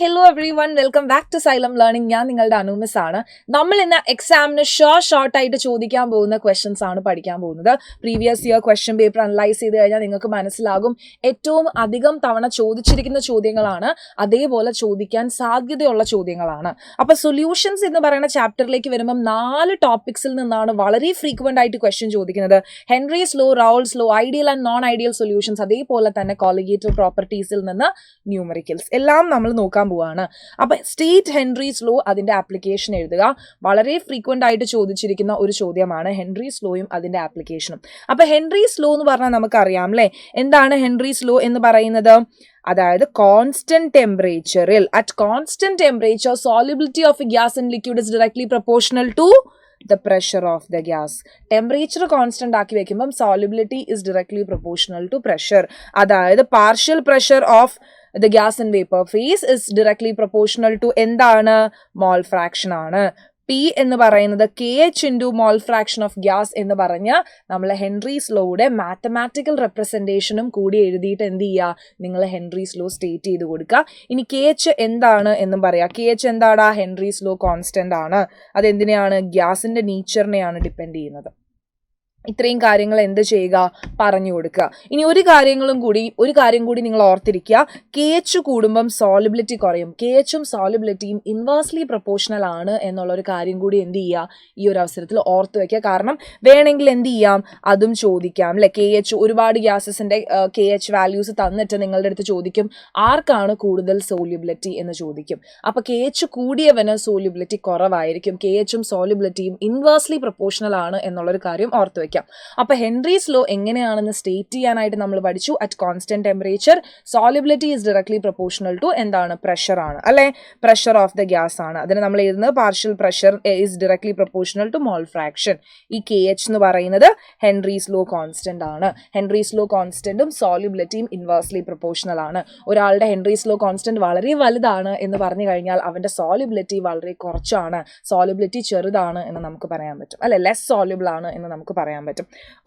hello everyone. Welcome back to Xylem Learning. ഞാൻ നിങ്ങളുടെ അനുമിസ് ആണ്. നമ്മൾ ഇന്ന് എക്സാമിന് ഷോർട്ട് ആയിട്ട് ചോദിക്കാൻ പോകുന്ന ക്വസ്റ്റ്യൻസ് ആണ് പഠിക്കാൻ പോകുന്നത്. Previous year question paper analyse ചെയ്ത് കഴിഞ്ഞാൽ നിങ്ങൾക്ക് മനസ്സിലാകും ഏറ്റവും അധികം തവണ ചോദിച്ചിരിക്കുന്ന ചോദ്യങ്ങളാണ്, അതേപോലെ ചോദിക്കാൻ സാധ്യതയുള്ള ചോദ്യങ്ങളാണ്. അപ്പൊ സൊല്യൂഷൻസ് എന്ന് പറയുന്ന ചാപ്റ്ററിലേക്ക് വരുമ്പോൾ 4 ടോപ്പിക്സിൽ നിന്നാണ് വളരെ ഫ്രീക്വന്റ് ആയിട്ട് ക്വസ്റ്റ്യൻ ചോദിക്കുന്നത്. Henry's law, റൗൾസ് law, ideal and non ideal solutions, അതേപോലെ തന്നെ കോളിഗേറ്റീവ് പ്രോപ്പർട്ടീസിൽ നിന്ന് ന്യൂമറിക്കൽസ് എല്ലാം നമ്മൾ നോക്കാൻ പോവാണ്. അപ്പൊ സ്റ്റേറ്റ് ഹെൻറീസ് ലോ, അതിന്റെ ആപ്ലിക്കേഷൻ എഴുതുക. വളരെ ഫ്രീക്വന്റ് ആയിട്ട് ചോദിച്ചിരിക്കുന്ന ഒരു ചോദ്യമാണ് ഹെൻറീസ് ലോയും അതിന്റെ ആപ്ലിക്കേഷനും. അപ്പൊ ഹെൻറീസ് ലോ എന്ന് പറഞ്ഞാൽ നമുക്കറിയാം അല്ലെ, എന്താണ് ഹെൻറീസ് ലോ എന്ന് പറയുന്നത്? അതായത് കോൺസ്റ്റന്റ് ടെമ്പറേച്ചറിൽ, at constant temperature solubility of a gas in liquid is directly proportional to the pressure of the gas. Temperature constant ആക്കി വെക്കുമ്പം solubility is directly proportional to pressure. അതായത് partial pressure of the gas in vapor phase is directly proportional to എന്താണ്? Mole fraction ആണ്. P എന്ന് പറയുന്നത് KH into mole fraction of gas എന്ന് പറഞ്ഞ നമ്മൾ ഹെൻറീസ് ലോയുടെ മാത്തമാറ്റിക്കൽ റെപ്രസെൻറ്റേഷനും കൂടി എഴുതിയിട്ട് എന്ത് ചെയ്യുക? നിങ്ങൾ ഹെൻറീസ് ലോ സ്റ്റേറ്റ് ചെയ്ത് കൊടുക്കുക. ഇനി KH എന്താണ് എന്നും പറയാം. KH എന്താടാ? ഹെൻറീസ് ലോ കോൺസ്റ്റന്റ് ആണ്. അതെന്തിനെയാണ്? ഗ്യാസിന്റെ നേച്ചറിനെയാണ് ഡിപ്പെൻഡ് ചെയ്യുന്നത്. ഇത്രയും കാര്യങ്ങൾ എന്ത് ചെയ്യുക? പറഞ്ഞു കൊടുക്കുക. ഇനി ഒരു കാര്യം കൂടി നിങ്ങൾ ഓർത്തിരിക്കുക. KH കൂടുമ്പം സോളിബിലിറ്റി കുറയും. KHും സോളിബിലിറ്റിയും ഇൻവേഴ്സ്ലി പ്രൊപ്പോർഷണൽ ആണ് എന്നുള്ളൊരു കാര്യം കൂടി എന്ത് ചെയ്യുക? ഈ ഒരു അവസരത്തിൽ ഓർത്ത് വയ്ക്കുക. കാരണം വേണമെങ്കിൽ എന്ത് ചെയ്യാം? അതും ചോദിക്കാം അല്ലെ. KH ഒരുപാട് ഗ്യാസസിന്റെ KH വാല്യൂസ് തന്നിട്ട് നിങ്ങളുടെ അടുത്ത് ചോദിക്കും ആർക്കാണ് കൂടുതൽ സോല്യൂബിലിറ്റി എന്ന് ചോദിക്കും. അപ്പൊ KH കൂടിയവന് സോല്യൂബിലിറ്റി കുറവായിരിക്കും. KHും സോല്യൂബിലിറ്റിയും ഇൻവേഴ്സ്ലി പ്രൊപ്പോർഷണൽ ആണ് എന്നുള്ളൊരു കാര്യം ഓർത്ത് വയ്ക്കാം. അപ്പൊ ഹെൻറീസ് ലോ എങ്ങനെയാണെന്ന് സ്റ്റേറ്റ് ചെയ്യാനായിട്ട് നമ്മൾ പഠിച്ചു. At constant temperature solubility is directly proportional to എന്താണ്? പ്രഷർ ആണ് അല്ലെ. പ്രഷർ ഓഫ് ദ ഗ്യാസ് ആണ്. അതിന് നമ്മൾ എഴുതുന്നത് partial pressure is directly proportional to mole fraction. ഈ KH എന്ന് പറയുന്നത് ഹെൻറീസ് ലോ കോൺസ്റ്റന്റ് ആണ്. ഹെൻറീസ് ലോ കോൺസ്റ്റന്റും സോളിബിലിറ്റിയും ഇൻവേഴ്സ്ലി പ്രൊപ്പോർഷണൽ ആണ്. ഒരാളുടെ ഹെൻറീസ് ലോ കോൺസ്റ്റന്റ് വളരെ വലുതാണ് എന്ന് പറഞ്ഞു കഴിഞ്ഞാൽ അവന്റെ സോളിബിലിറ്റി വളരെ കുറച്ചാണ്, സോളിബിലിറ്റി ചെറുതാണ് എന്ന് നമുക്ക് പറയാൻ പറ്റും അല്ലെ. ലെസ് സോളിബിൾ ആണ് എന്ന് നമുക്ക് പറയാൻ പറ്റും.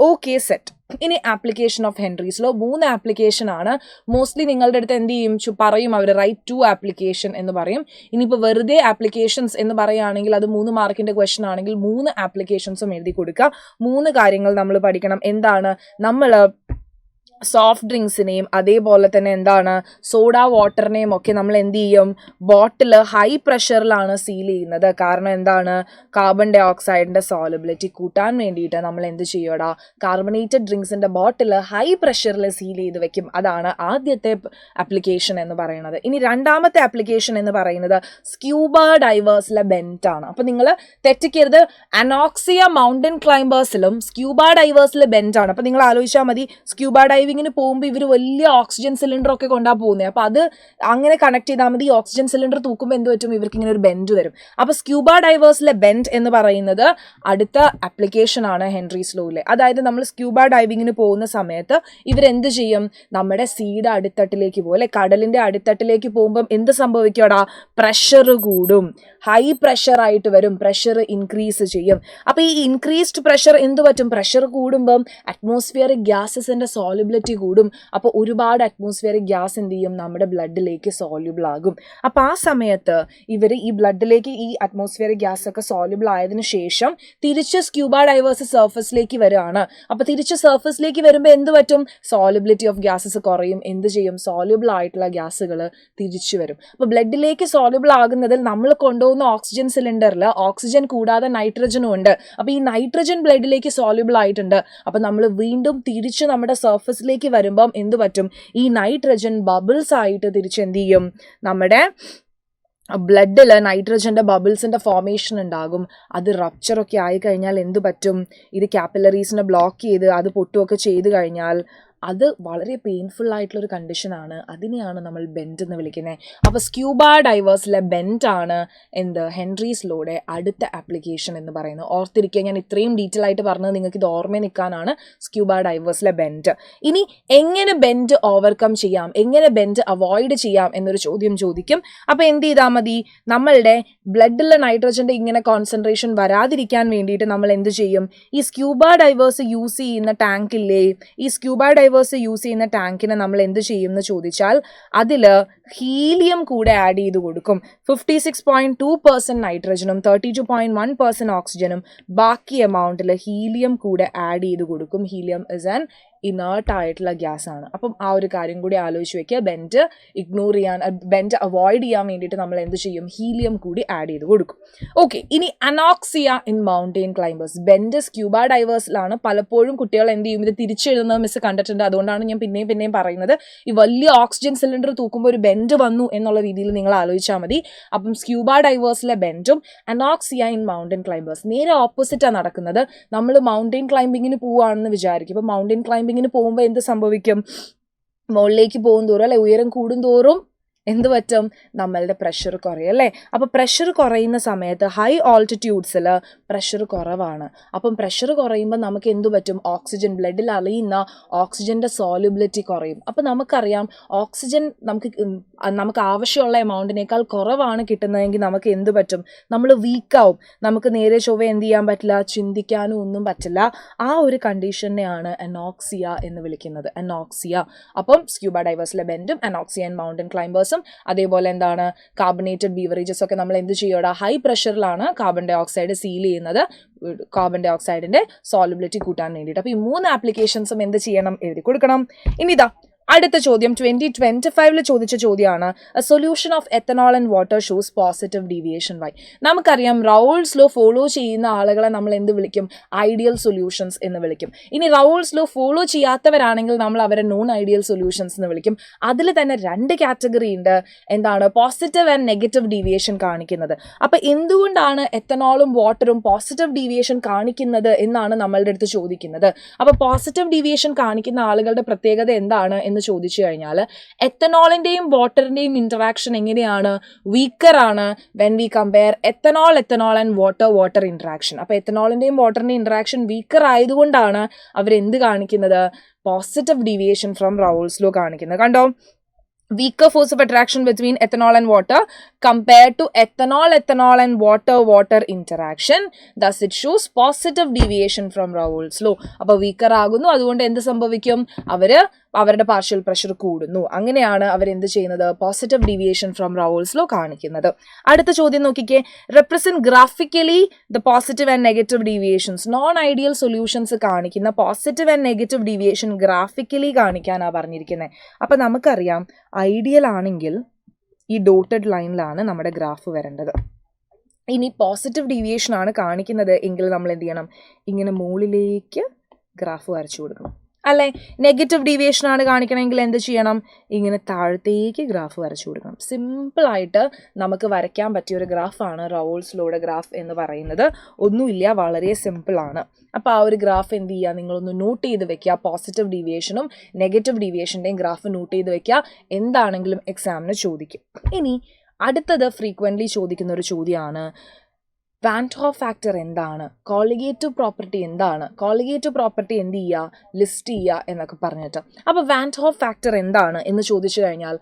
Okay, set. ഇനി application of Henry's law 3 application ആണ്. മോസ്റ്റ്ലി നിങ്ങളുടെ അടുത്ത് എന്ത് ചെയ്യും? പറയും അവർ റൈറ്റ് ടു ആപ്ലിക്കേഷൻ എന്ന് പറയും. ഇനിയിപ്പോൾ വെറുതെ ആപ്ലിക്കേഷൻസ് എന്ന് പറയുകയാണെങ്കിൽ അത് 3 മാർക്കിന്റെ ക്വസ്റ്റൻ ആണെങ്കിൽ 3 ആപ്ലിക്കേഷൻസും എഴുതി കൊടുക്കുക. 3 കാര്യങ്ങൾ നമ്മൾ പഠിക്കണം. എന്താണ്? നമ്മൾ സോഫ്റ്റ് ഡ്രിങ്ക്സിനെയും അതേപോലെ തന്നെ എന്താണ് സോഡ വാട്ടറിനെയും ഒക്കെ നമ്മൾ എന്ത് ചെയ്യും? ബോട്ടിൽ ഹൈ പ്രഷറിലാണ് സീൽ ചെയ്യുന്നത്. കാരണം എന്താണ്? കാർബൺ ഡൈ ഓക്സൈഡിന്റെ സോളിബിലിറ്റി കൂട്ടാൻ വേണ്ടിയിട്ട് നമ്മൾ എന്ത് ചെയ്യടാ? കാർബണേറ്റഡ് ഡ്രിങ്ക്സിന്റെ ബോട്ടിൽ ഹൈ പ്രഷറിൽ സീൽ ചെയ്ത് വെക്കും. അതാണ് ആദ്യത്തെ ആപ്ലിക്കേഷൻ എന്ന് പറയുന്നത്. ഇനി രണ്ടാമത്തെ ആപ്ലിക്കേഷൻ എന്ന് പറയുന്നത് സ്ക്യൂബ ഡൈവേഴ്സിലെ ബെൻറ്റ് ആണ്. അപ്പൊ നിങ്ങൾ തെറ്റിക്കരുത്. അനോക്സിയ മൗണ്ടൻ ക്ലൈംബേഴ്സിലും സ്ക്യൂബ ഡൈവേഴ്സിലെ ബെൻറ്റ് ആണ്. അപ്പൊ നിങ്ങൾ ആലോചിച്ചാൽ മതി, സ്ക്യൂബ ഡൈവിങ്ങിന് പോകുമ്പോൾ ഇവർ വലിയ ഓക്സിജൻ സിലിണ്ടർ ഒക്കെ കൊണ്ടാ പോകുന്നത്. അപ്പൊ അത് അങ്ങനെ കണക്ട് ചെയ്താൽ മതി. ഓക്സിജൻ സിലിണ്ടർ തൂക്കുമ്പോൾ എന്ത് പറ്റും? ഇവർക്ക് ഇങ്ങനെ ഒരു ബെൻഡ് വരും. അപ്പൊ സ്ക്യൂബ ഡൈവേഴ്സിലെ ബെൻഡ് എന്ന് പറയുന്നത് അടുത്ത ആപ്ലിക്കേഷൻ ആണ് ഹെൻറീസ് ലോയിലെ. അതായത് നമ്മൾ സ്ക്യൂബ ഡൈവിങ്ങിന് പോകുന്ന സമയത്ത് ഇവരെന്ത് ചെയ്യും? നമ്മുടെ സീയുടെ അടിത്തട്ടിലേക്ക് പോകും അല്ലെ. കടലിന്റെ അടിത്തട്ടിലേക്ക് പോകുമ്പം എന്ത് സംഭവിക്കടാ? പ്രഷർ കൂടും, ഹൈ പ്രഷർ ആയിട്ട് വരും, പ്രഷർ ഇൻക്രീസ് ചെയ്യും. അപ്പൊ ഈ ഇൻക്രീസ്ഡ് പ്രഷർ എന്ത് പറ്റും? പ്രഷർ കൂടുമ്പം അറ്റ്മോസ്ഫിയറിക് ഗ്യാസസിന്റെ സോളിബിലിറ്റി കൂടും. അപ്പൊ ഒരുപാട് അറ്റ്മോസ്ഫിയറിക് ഗ്യാസ് എന്ത് ചെയ്യും? നമ്മുടെ ബ്ലഡിലേക്ക് സോല്യൂബിൾ ആകും. അപ്പൊ ആ സമയത്ത് ഇവർ ഈ ബ്ലഡിലേക്ക് ഈ അറ്റ്മോസ്ഫിയറിക് ഗ്യാസ് ഒക്കെ സോല്യൂബിൾ ആയതിനു ശേഷം തിരിച്ച് സ്ക്യൂബ ഡൈവേഴ്സ് സർഫസിലേക്ക് വരികയാണ്. അപ്പൊ തിരിച്ച് സർഫസിലേക്ക് വരുമ്പോൾ എന്ത് പറ്റും? സോലിബിലിറ്റി ഓഫ് ഗ്യാസസ് കുറയും. എന്ത് ചെയ്യും? സോല്യൂബിൾ ആയിട്ടുള്ള ഗ്യാസുകൾ തിരിച്ചു വരും. അപ്പൊ ബ്ലഡിലേക്ക് സോല്യൂബിൾ ആകുന്നതിൽ നമ്മൾ കൊണ്ടുപോകുന്ന ഓക്സിജൻ സിലിണ്ടറിൽ ഓക്സിജൻ കൂടാതെ നൈട്രജനും ഉണ്ട്. അപ്പൊ ഈ നൈട്രജൻ ബ്ലഡിലേക്ക് സോല്യൂബിൾ ആയിട്ടുണ്ട്. അപ്പൊ നമ്മൾ വീണ്ടും തിരിച്ച് നമ്മുടെ സർഫസിലേക്ക് വരുമ്പം എന്ത് പറ്റും? ഈ നൈട്രജൻ ബബിൾസ് ആയിട്ട് തിരിച്ച് എന്ത് ചെയ്യും? നമ്മുടെ ബ്ലഡിൽ നൈട്രജന്റെ ബബിൾസിന്റെ ഫോർമേഷൻ ഉണ്ടാകും. അത് റപ്ചറൊക്കെ ആയി കഴിഞ്ഞാൽ എന്ത് പറ്റും? ഇത് കാപ്പിലറീസിനെ ബ്ലോക്ക് ചെയ്ത് അത് പൊട്ടുമൊക്കെ ചെയ്ത് കഴിഞ്ഞാൽ അത് വളരെ പെയിൻഫുൾ ആയിട്ടുള്ളൊരു കണ്ടീഷനാണ്. അതിനെയാണ് നമ്മൾ ബെൻഡ് എന്ന് വിളിക്കുന്നത്. അപ്പോൾ സ്ക്യൂബ ഡൈവേഴ്സിലെ ബെൻഡ് ആണ് എന്ത്? ഹെൻറീസ് ലോയുടെ അടുത്ത ആപ്ലിക്കേഷൻ എന്ന് പറയുന്നത്. ഓർത്തിരിക്കുക, ഞാൻ ഇത്രയും ഡീറ്റെയിൽ ആയിട്ട് പറഞ്ഞത് നിങ്ങൾക്ക് ഇത് ഓർമ്മ നിൽക്കാനാണ്. സ്ക്യൂബ ഡൈവേഴ്സിലെ ബെൻഡ്. ഇനി എങ്ങനെ ബെൻഡ് ഓവർകം ചെയ്യാം, എങ്ങനെ ബെൻഡ് അവോയ്ഡ് ചെയ്യാം എന്നൊരു ചോദ്യം ചോദിക്കും. അപ്പോൾ എന്ത് ചെയ്താൽ മതി? നമ്മളുടെ ബ്ലഡിലെ നൈട്രജന്റെ ഇങ്ങനെ കോൺസെൻട്രേഷൻ വരാതിരിക്കാൻ വേണ്ടിയിട്ട് നമ്മൾ എന്ത് ചെയ്യും? ഈ സ്ക്യൂബ ഡൈവേഴ്സ് യൂസ് ചെയ്യുന്ന ടാങ്കില്ലേ, ഈ സ്ക്യൂബ ഡൈവേഴ്സ് യൂസ് ചെയ്യുന്ന ടാങ്കിനെ നമ്മൾ എന്ത് ചെയ്യും എന്ന് ചോദിച്ചാൽ അതിൽ ഹീലിയം കൂടെ ആഡ് ചെയ്ത് കൊടുക്കും. 56.2% നൈട്രജനും 32.1% ഓക്സിജനും ബാക്കി എമൗണ്ടിൽ ഹീലിയം കൂടെ ആഡ് ചെയ്ത് കൊടുക്കും. ഹീലിയം ഇസ് ആൻ ഇനേർട്ട് ആയിട്ടുള്ള ഗ്യാസ് ആണ്. അപ്പം ആ ഒരു കാര്യം കൂടി ആലോചിച്ച് വെക്കുക. ബെൻഡ് അവോയ്ഡ് ചെയ്യാൻ വേണ്ടിയിട്ട് നമ്മൾ എന്ത് ചെയ്യും? ഹീലിയം കൂടി ആഡ് ചെയ്ത് കൊടുക്കും. ഓക്കെ, ഇനി anoxia in mountain climbers. Bend scuba ഡൈവേഴ്സിലാണ് പലപ്പോഴും കുട്ടികൾ എന്ത് ചെയ്യും? ഇത് തിരിച്ചെഴുതുന്നത് മിസ് കണ്ടിട്ടുണ്ട്. അതുകൊണ്ടാണ് ഞാൻ പിന്നെയും പറയുന്നത്. ഈ വലിയ ഓക്സിജൻ സിലിണ്ടർ തൂക്കുമ്പോൾ ഒരു ബെൻഡ് വന്നു എന്നുള്ള രീതിയിൽ നിങ്ങൾ ആലോചിച്ചാൽ മതി. അപ്പം സ്ക്യൂബ ഡൈവേഴ്സിലെ ബെൻഡും അനോക്സിയ ഇൻ മൗണ്ടെയിൻ ക്ലൈംബേഴ്സ് നേരെ ഓപ്പോസിറ്റാണ് നടക്കുന്നത്. നമ്മൾ മൗണ്ടെയിൻ ക്ലൈംബിങ്ങിന് പോവുകയാണെന്ന് വിചാരിക്കും. അപ്പോൾ മൗണ്ടെയിൻ ക്ലൈംബിങ്ങിന് പോകുമ്പോൾ എന്ത് സംഭവിക്കും? മുകളിലേക്ക് പോകും തോറും അല്ലെ, ഉയരം കൂടുന്തോറും എന്ത് പറ്റും? നമ്മളുടെ പ്രഷർ കുറയും അല്ലേ. അപ്പോൾ പ്രഷർ കുറയുന്ന സമയത്ത് ഹൈ ഓൾട്ടിറ്റ്യൂഡ്സിൽ പ്രഷർ കുറവാണ്. അപ്പം പ്രഷർ കുറയുമ്പോൾ നമുക്ക് എന്തു പറ്റും? ഓക്സിജൻ, ബ്ലഡിൽ അറിയുന്ന ഓക്സിജൻ്റെ സോല്യൂബിലിറ്റി കുറയും. അപ്പം നമുക്കറിയാം ഓക്സിജൻ നമുക്ക് ആവശ്യമുള്ള എമൗണ്ടിനേക്കാൾ കുറവാണ് കിട്ടുന്നതെങ്കിൽ നമുക്ക് എന്ത് പറ്റും? നമ്മൾ വീക്കാവും. നമുക്ക് നേരെ ചൊവ്വ എന്ത് ചെയ്യാൻ പറ്റില്ല? ചിന്തിക്കാനും ഒന്നും പറ്റില്ല. ആ ഒരു കണ്ടീഷനെയാണ് അനോക്സിയ എന്ന് വിളിക്കുന്നത്. അനോക്സിയ. അപ്പം സ്ക്യൂബ ഡൈവേഴ്സിലെ ബെൻഡും അനോക്സിയ ആൻഡ് മൗണ്ടൻ ക്ലൈംബേഴ്സും അതേപോലെ എന്താണ് കാർബണേറ്റഡ് ബീവറേജസ് ഒക്കെ നമ്മൾ എന്ത് ചെയ്യണം? ഹൈ പ്രഷറിലാണ് കാർബൺ ഡൈ ഓക്സൈഡ് സീൽ ചെയ്യുന്നത്, കാർബൺ ഡൈ ഓക്സൈഡിന്റെ സോളിബിലിറ്റി കൂട്ടാൻ വേണ്ടിയിട്ട്. അപ്പോൾ ഈ 3 ആപ്ലിക്കേഷൻസും എന്ത് ചെയ്യണം? എഴുതി കൊടുക്കണം. ഇനി ഇതാ അടുത്ത ചോദ്യം 2025 ചോദിച്ച ചോദ്യമാണ്. A solution of ethanol and water shows positive deviation why. നമുക്കറിയാം റൗൾസ് ലോ ഫോളോ ചെയ്യുന്ന ആളുകളെ നമ്മൾ എന്ത് വിളിക്കും? ഐഡിയൽ സൊല്യൂഷൻസ് എന്ന് വിളിക്കും. ഇനി റൗൾസ് ലോ ഫോളോ ചെയ്യാത്തവരാണെങ്കിൽ നമ്മൾ അവരെ നോൺ ഐഡിയൽ സൊല്യൂഷൻസ് എന്ന് വിളിക്കും. അതിൽ തന്നെ 2 കാറ്റഗറി ഉണ്ട്. എന്താണ്? പോസിറ്റീവ് ആൻഡ് നെഗറ്റീവ് ഡീവിയേഷൻ കാണിക്കുന്നത്. അപ്പോൾ എന്തുകൊണ്ടാണ് എത്തനോളും വാട്ടറും പോസിറ്റീവ് ഡീവിയേഷൻ കാണിക്കുന്നത് എന്നാണ് നമ്മളുടെ അടുത്ത് ചോദിക്കുന്നത്. അപ്പോൾ പോസിറ്റീവ് ഡീവിയേഷൻ കാണിക്കുന്ന ആളുകളുടെ പ്രത്യേകത എന്താണ് എന്ന് ചോദിച്ചു കഴിഞ്ഞാൽ, എത്തനോളിന്റെയും വാട്ടറിന്റെയും ഇന്ററാക്ഷൻ എങ്ങനെയാണ്? വീക്കർ ആണ് when we compare ethanol and water interaction. അപ്പൊ എത്തനോളിന്റെയും വാട്ടറിന്റെയും ഇന്ററാക്ഷൻ വീക്കർ ആയതുകൊണ്ടാണ് അവരെന്ത് കാണിക്കുന്നത്? Positive deviation from Raoult's law കാണിക്കുന്നത്. കണ്ടോ? weaker force of attraction between ethanol and water compared to ethanol and water interaction. Thus it shows positive deviation from Raoult's law. അപ്പോൾ weaker ആകുന്നു, അതുകൊണ്ട് എന്ത് സംഭവിക്കും? അവരുടെ പാർഷ്യൽ പ്രഷർ കൂടുന്നു. അങ്ങനെയാണ് അവരെന്ത് ചെയ്യുന്നത്? Positive deviation from Raoult's law കാണിക്കുന്നത്. അടുത്ത ചോദ്യം നോക്കിക്കേ. Represent graphically the positive and negative deviations. Non ideal solutions കാണിക്കുന്ന positive and negative deviation graphically കാണിക്കാനാണ് പറഞ്ഞിരിക്കുന്നത്. അപ്പം നമുക്കറിയാം ഐഡിയൽ ആണെങ്കിൽ ഈ ഡോട്ടഡ് ലൈനിലാണ് നമ്മുടെ ഗ്രാഫ് വരേണ്ടത്. ഇനി പോസിറ്റീവ് ഡീവിയേഷൻ ആണ് കാണിക്കുന്നത് എങ്കിൽ നമ്മൾ എന്ത് ചെയ്യണം? ഇങ്ങനെ മുകളിലേക്ക് ഗ്രാഫ് വരച്ചു കൊടുക്കണം അല്ലേ. നെഗറ്റീവ് ഡീവിയേഷൻ ആണ് കാണിക്കണമെങ്കിൽ എന്ത് ചെയ്യണം? ഇങ്ങനെ താഴത്തേക്ക് ഗ്രാഫ് വരച്ചു കൊടുക്കണം. സിമ്പിളായിട്ട് നമുക്ക് വരയ്ക്കാൻ പറ്റിയ ഒരു ഗ്രാഫാണ് റൗൾസ് ലോയുടെ ഗ്രാഫ് എന്ന് പറയുന്നത്. ഒന്നുമില്ല, വളരെ സിമ്പിളാണ്. അപ്പോൾ ആ ഒരു ഗ്രാഫ് എന്ത് ചെയ്യുക? നിങ്ങളൊന്ന് നോട്ട് ചെയ്ത് വെക്കുക. പോസിറ്റീവ് ഡീവിയേഷനും നെഗറ്റീവ് ഡീവിയേഷൻ്റെയും ഗ്രാഫ് നോട്ട് ചെയ്ത് വെക്കുക. എന്താണെങ്കിലും എക്സാമിന് ചോദിക്കും. ഇനി അടുത്തത് ഫ്രീക്വൻ്റ്ലി ചോദിക്കുന്ന ഒരു ചോദ്യമാണ്. വാൻ ഹോഫ് ഫാക്ടർ എന്താണ്? കോളിഗേറ്റീവ് പ്രോപ്പർട്ടി എന്താണ്? കോളിഗേറ്റീവ് പ്രോപ്പർട്ടി എന്ത് ചെയ്യുക? ലിസ്റ്റ് ചെയ്യുക എന്നൊക്കെ പറഞ്ഞിട്ട്. അപ്പോൾ വാൻ ഹോഫ് ഫാക്ടർ എന്താണ് എന്ന് ചോദിച്ചു കഴിഞ്ഞാൽ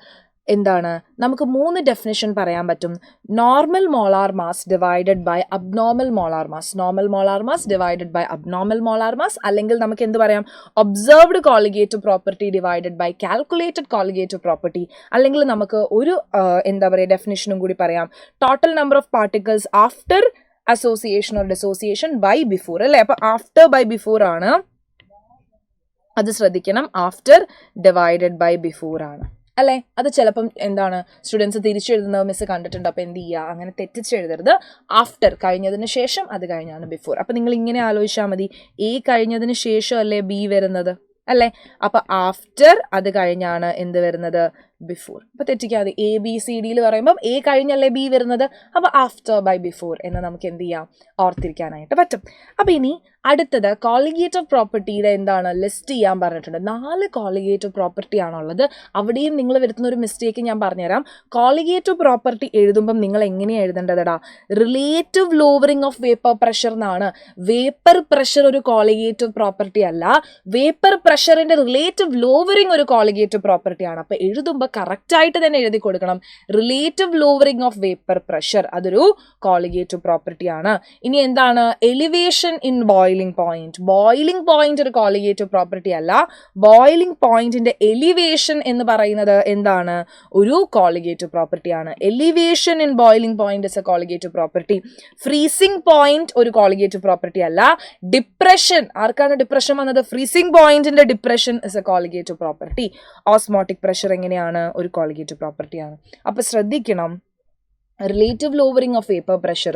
എന്താണ്? നമുക്ക് 3 ഡെഫിനിഷൻ പറയാൻ പറ്റും. Normal molar mass divided by abnormal molar mass. Normal molar mass divided by abnormal molar mass. അല്ലെങ്കിൽ നമുക്ക് എന്ത് പറയാം? Observed colligative property divided by calculated colligative property. അല്ലെങ്കിൽ നമുക്ക് ഒരു എന്താ പറയുക ഡെഫിനിഷനും കൂടി പറയാം. Total number of particles after association or dissociation by before അല്ലേ. അപ്പോൾ ആഫ്റ്റർ ബൈ ബിഫോർ ആണ്, അത് ശ്രദ്ധിക്കണം. ആഫ്റ്റർ ഡിവൈഡഡ് ബൈ ബിഫോർ ആണ് അല്ലേ. അത് ചിലപ്പം എന്താണ് സ്റ്റുഡൻസ് തിരിച്ചെഴുതുന്നത് മിസ് കണ്ടിട്ടുണ്ട്. അപ്പോൾ എന്ത് ചെയ്യുക? അങ്ങനെ തെറ്റിച്ചെഴുതരുത്. ആഫ്റ്റർ കഴിഞ്ഞതിന് ശേഷം, അത് കഴിഞ്ഞാണ് ബിഫോർ. അപ്പം നിങ്ങൾ ഇങ്ങനെ ആലോചിച്ചാൽ മതി. എ കഴിഞ്ഞതിന് ശേഷം അല്ലേ ബി വരുന്നത് അല്ലേ. അപ്പം ആഫ്റ്റർ അത് കഴിഞ്ഞാണ് എന്ത് വരുന്നത്? ബിഫോർ. അപ്പോൾ തെറ്റിക്കാതെ എ ബി സി ഡിയിൽ പറയുമ്പം എ കഴിഞ്ഞല്ലേ ബി വരുന്നത്. അപ്പോൾ ആഫ്റ്റർ ബൈ ബിഫോർ എന്ന് നമുക്ക് എന്ത് ചെയ്യാം? ഓർത്തിരിക്കാനായിട്ട് പറ്റും. അപ്പോൾ ഇനി അടുത്തത് കോളിഗേറ്റീവ് പ്രോപ്പർട്ടിയുടെ എന്താണ്? ലിസ്റ്റ് ചെയ്യാൻ പറഞ്ഞിട്ടുണ്ട്. 4 കോളിഗേറ്റീവ് പ്രോപ്പർട്ടി ആണുള്ളത്. അവിടെയും നിങ്ങൾ വരുത്തുന്ന ഒരു മിസ്റ്റേക്ക് ഞാൻ പറഞ്ഞുതരാം. കോളിഗേറ്റീവ് പ്രോപ്പർട്ടി എഴുതുമ്പം നിങ്ങൾ എങ്ങനെയാണ് എഴുതേണ്ടതടാ? Relative lowering of vapour pressure എന്നാണ്. വേപ്പർ പ്രഷർ ഒരു കോളിഗേറ്റീവ് പ്രോപ്പർട്ടി അല്ല. വേപ്പർ പ്രഷറിന്റെ റിലേറ്റീവ് ലോവറിംഗ് ഒരു കോളിഗേറ്റീവ് പ്രോപ്പർട്ടിയാണ്. അപ്പോൾ എഴുതുമ്പോൾ അപ്പോൾ കറക്റ്റായിട്ട് തന്നെ എഴുതി കൊടുക്കണം. Relative lowering of vapour pressure അതൊരു കോളിഗേറ്റീവ് പ്രോപ്പർട്ടി ആണ്. ഇനി എന്താണ് elevation in boiling point. Boiling point ഒരു കോളിഗേറ്റീവ് പ്രോപ്പർട്ടി അല്ല. ബോയിലിംഗ് പോയിന്റിന്റെ എലിവേഷൻ എന്ന് പറയുന്നത് എന്താണ്? ഒരു കോളിഗേറ്റീവ് പ്രോപ്പർട്ടി ആണ്. Elevation in boiling point is a colligative property. Freezing point ഒരു കോളിഗേറ്റീവ് പ്രോപ്പർട്ടി അല്ല. ഡിപ്രഷൻ, ആർക്കാണ് ഡിപ്രഷൻ വന്നത്? ഫ്രീസിംഗ് പോയിന്റിന്റെ depression is a colligative property. Osmotic pressure എങ്ങനെയാണ്? ഒരു കോളിഗേറ്റീവ് പ്രോപ്പർട്ടിയാണ്. അപ്പൊ ശ്രദ്ധിക്കണം, relative lowering of vapour pressure,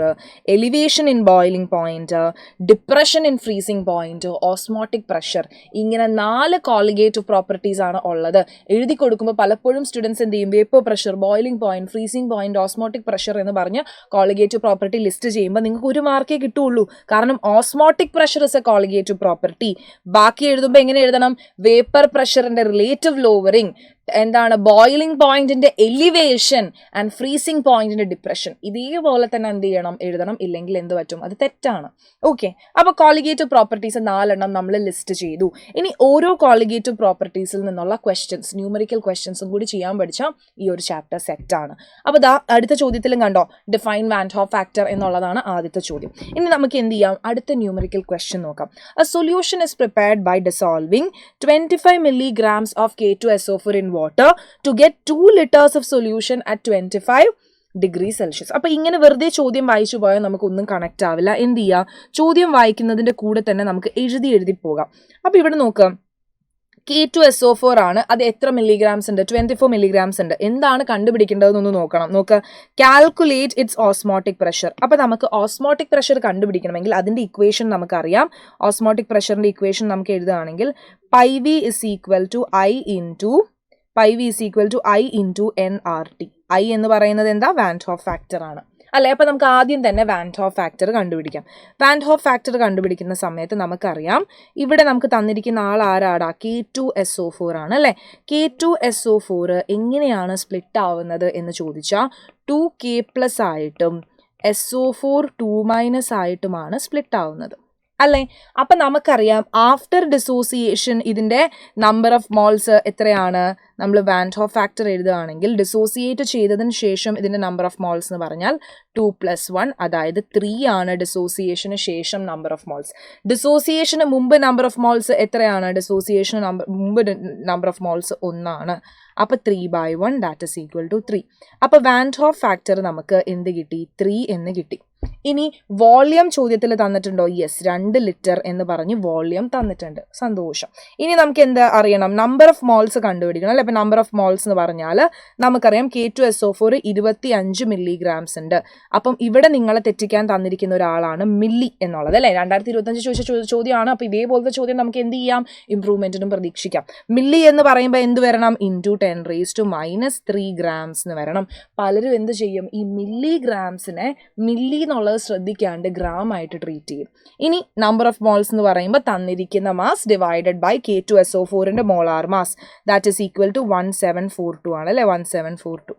elevation in boiling point, depression in freezing point, osmotic pressure, ഇങ്ങനെ 4 കോളിഗേറ്റീവ് പ്രോപ്പർട്ടീസ് ആണ് ഉള്ളത്. എഴുതി കൊടുക്കുമ്പോൾ പലപ്പോഴും സ്റ്റുഡൻസ് എന്ത് ചെയ്യും? Vapour pressure, boiling point, freezing point, osmotic pressure എന്ന് പറഞ്ഞ് കോളിഗേറ്റീവ് പ്രോപ്പർട്ടി ലിസ്റ്റ് ചെയ്യുമ്പോൾ നിങ്ങൾക്ക് 1 മാർക്കേ കിട്ടുള്ളൂ. കാരണം osmotic pressure is a colligative property. ബാക്കി എഴുതുമ്പോൾ എങ്ങനെ എഴുതണം? വേപ്പർ പ്രഷറിന്റെ റിലേറ്റീവ് ലോവറിംഗ്, എന്താണ് ബോയിലിംഗ് പോയിന്റിന്റെ എലിവേഷൻ ആൻഡ് ഫ്രീസിംഗ് പോയിന്റിന്റെ ഡിപ്രഷൻ. ഇതേപോലെ തന്നെ എന്ത് ചെയ്യണം? എഴുതണം. ഇല്ലെങ്കിൽ എന്ത് പറ്റും? അത് തെറ്റാണ്. ഓക്കെ, അപ്പൊ കോളിഗേറ്റീവ് പ്രോപ്പർട്ടീസ് 4 നമ്മൾ ലിസ്റ്റ് ചെയ്തു. ഇനി ഓരോ കോളിഗേറ്റീവ് പ്രോപ്പർട്ടീസിൽ നിന്നുള്ള ക്വസ്റ്റ്യൻസ്, ന്യൂമറിക്കൽ ക്വസ്റ്റ്യൻസും കൂടി ചെയ്യാൻ പഠിച്ചാൽ ഈ ഒരു ചാപ്റ്റർ സെറ്റ് ആണ്. അപ്പൊ അടുത്ത ചോദ്യത്തിലും കണ്ടോ, ഡിഫൈൻ വാൻ ഹോഫ് ഫാക്ടർ എന്നുള്ളതാണ് ആദ്യത്തെ ചോദ്യം. ഇനി നമുക്ക് എന്ത് ചെയ്യാം? അടുത്ത ന്യൂമറിക്കൽ ക്വസ്റ്റ്യൻ നോക്കാം. A solution is prepared by dissolving 25 milligrams of K2SO4 in water to get 2 liters of solution at 25 degrees Celsius. അപ്പോൾ ഇങ്ങനെ വെറുതെ ചോദ്യം വായിച്ചു പോയാൽ നമുക്കൊന്നും കണക്റ്റ് ആവില്ല. എന്ത് ചെയ്യുക? ചോദ്യം വായിക്കുന്നതിൻ്റെ കൂടെ തന്നെ നമുക്ക് എഴുതി പോകാം. അപ്പോൾ ഇവിടെ നോക്കാം, K2SO4 ആണ്. അത് എത്ര മില്ലിഗ്രാംസ് ഉണ്ട്? 24 milligrams ഉണ്ട്. എന്താണ് കണ്ടുപിടിക്കേണ്ടതെന്നൊന്ന് നോക്കണം. നോക്കുക, കാൽക്കുലേറ്റ് ഇറ്റ്സ് ഓസ്മോട്ടിക് പ്രഷർ. അപ്പോൾ നമുക്ക് ഓസ്മോട്ടിക് പ്രഷർ കണ്ടുപിടിക്കണമെങ്കിൽ അതിൻ്റെ ഇക്വേഷൻ നമുക്കറിയാം. ഓസ്മോട്ടിക് പ്രഷറിൻ്റെ ഇക്വേഷൻ നമുക്ക് എഴുതുകയാണെങ്കിൽ πV is equal to I into nRT. I എന്ന് പറയുന്നത് എന്താ? വാൻ ഹോഫ് ഫാക്ടർ ആണ് അല്ലേ? അപ്പോൾ നമുക്ക് ആദ്യം തന്നെ വാൻ ഹോഫ് ഫാക്ടർ കണ്ടുപിടിക്കാം. വാൻ ഹോഫ് ഫാക്ടർ കണ്ടുപിടിക്കുന്ന സമയത്ത് നമുക്കറിയാം, ഇവിടെ നമുക്ക് തന്നിരിക്കുന്ന ആൾ ആരാടാ? K2SO4 ആണ് അല്ലേ? K2SO4 എങ്ങനെയാണ് സ്പ്ലിറ്റ് ആവുന്നത് എന്ന് ചോദിച്ചാൽ 2K+ ആയിട്ടും SO4 2- ആയിട്ടുമാണ് സ്പ്ലിറ്റ് ആവുന്നത് അല്ലേ? അപ്പം നമുക്കറിയാം ആഫ്റ്റർ ഡിസോസിയേഷൻ ഇതിൻ്റെ നമ്പർ ഓഫ് മോൾസ് എത്രയാണ്? നമ്മൾ വാൻ ഹോഫ് ഫാക്ടർ എഴുതുകയാണെങ്കിൽ ഡിസോസിയേറ്റ് ചെയ്തതിന് ശേഷം ഇതിൻ്റെ നമ്പർ ഓഫ് മോൾസ് എന്ന് പറഞ്ഞാൽ 2+1, അതായത് 3 ആണ് ഡിസോസിയേഷന് ശേഷം നമ്പർ ഓഫ് മോൾസ്. ഡിസോസിയേഷന് മുമ്പ് നമ്പർ ഓഫ് മോൾസ് എത്രയാണ്? ഡിസോസിയേഷന് മുമ്പ് നമ്പർ ഓഫ് മോൾസ് 1 ആണ്. അപ്പോൾ 3/1 ദാറ്റ് ഇസ് ഈക്വൽ ടു 3. അപ്പോൾ വാൻ ഹോഫ് ഫാക്ടർ നമുക്ക് എന്ത് കിട്ടി? 3 എന്ന് കിട്ടി. ഇനി വോളിയം ചോദ്യത്തിൽ തന്നിട്ടുണ്ടോ? യെസ്, 2 ലിറ്റർ എന്ന് പറഞ്ഞ് വോളിയം തന്നിട്ടുണ്ട്. സന്തോഷം. ഇനി നമുക്ക് എന്താ അറിയണം? നമ്പർ ഓഫ് മോൾസ് കണ്ടുപിടിക്കണം അല്ലേ? അപ്പോൾ നമ്പർ ഓഫ് മോൾസ് എന്ന് പറഞ്ഞാൽ നമുക്കറിയാം K2SO4 25 milligrams ഉണ്ട്. അപ്പം ഇവിടെ നിങ്ങളെ തെറ്റിക്കാൻ തന്നിരിക്കുന്ന ഒരാളാണ് മില്ലി എന്നുള്ളത് അല്ലേ? 2025 ചോദിച്ച ചോദ്യമാണ്. അപ്പോൾ ഇതേപോലത്തെ ചോദ്യം നമുക്ക് എന്ത് ചെയ്യാം? ഇംപ്രൂവ്മെന്റിനും പ്രതീക്ഷിക്കാം. മില്ലി എന്ന് പറയുമ്പോൾ എന്ത് വരണം? ഇൻറ്റു 10⁻³ grams എന്ന് വരണം. പലരും എന്ത് ചെയ്യും? ഈ മില്ലിഗ്രാംസിനെ മില്ലി എന്നുള്ളത് ശ്രദ്ധിക്കാണ്ട് ഗ്രാം ആയിട്ട് ട്രീറ്റ് ചെയ്യും. ഇനി നമ്പർ ഓഫ് മോൾസ് എന്ന് പറയുമ്പോൾ തന്നിരിക്കുന്ന മാസ് ഡിവൈഡഡ് ബൈ K2SO4ന്റെ molar mass that is equal to 1742 ആണ് അല്ലേ? 1742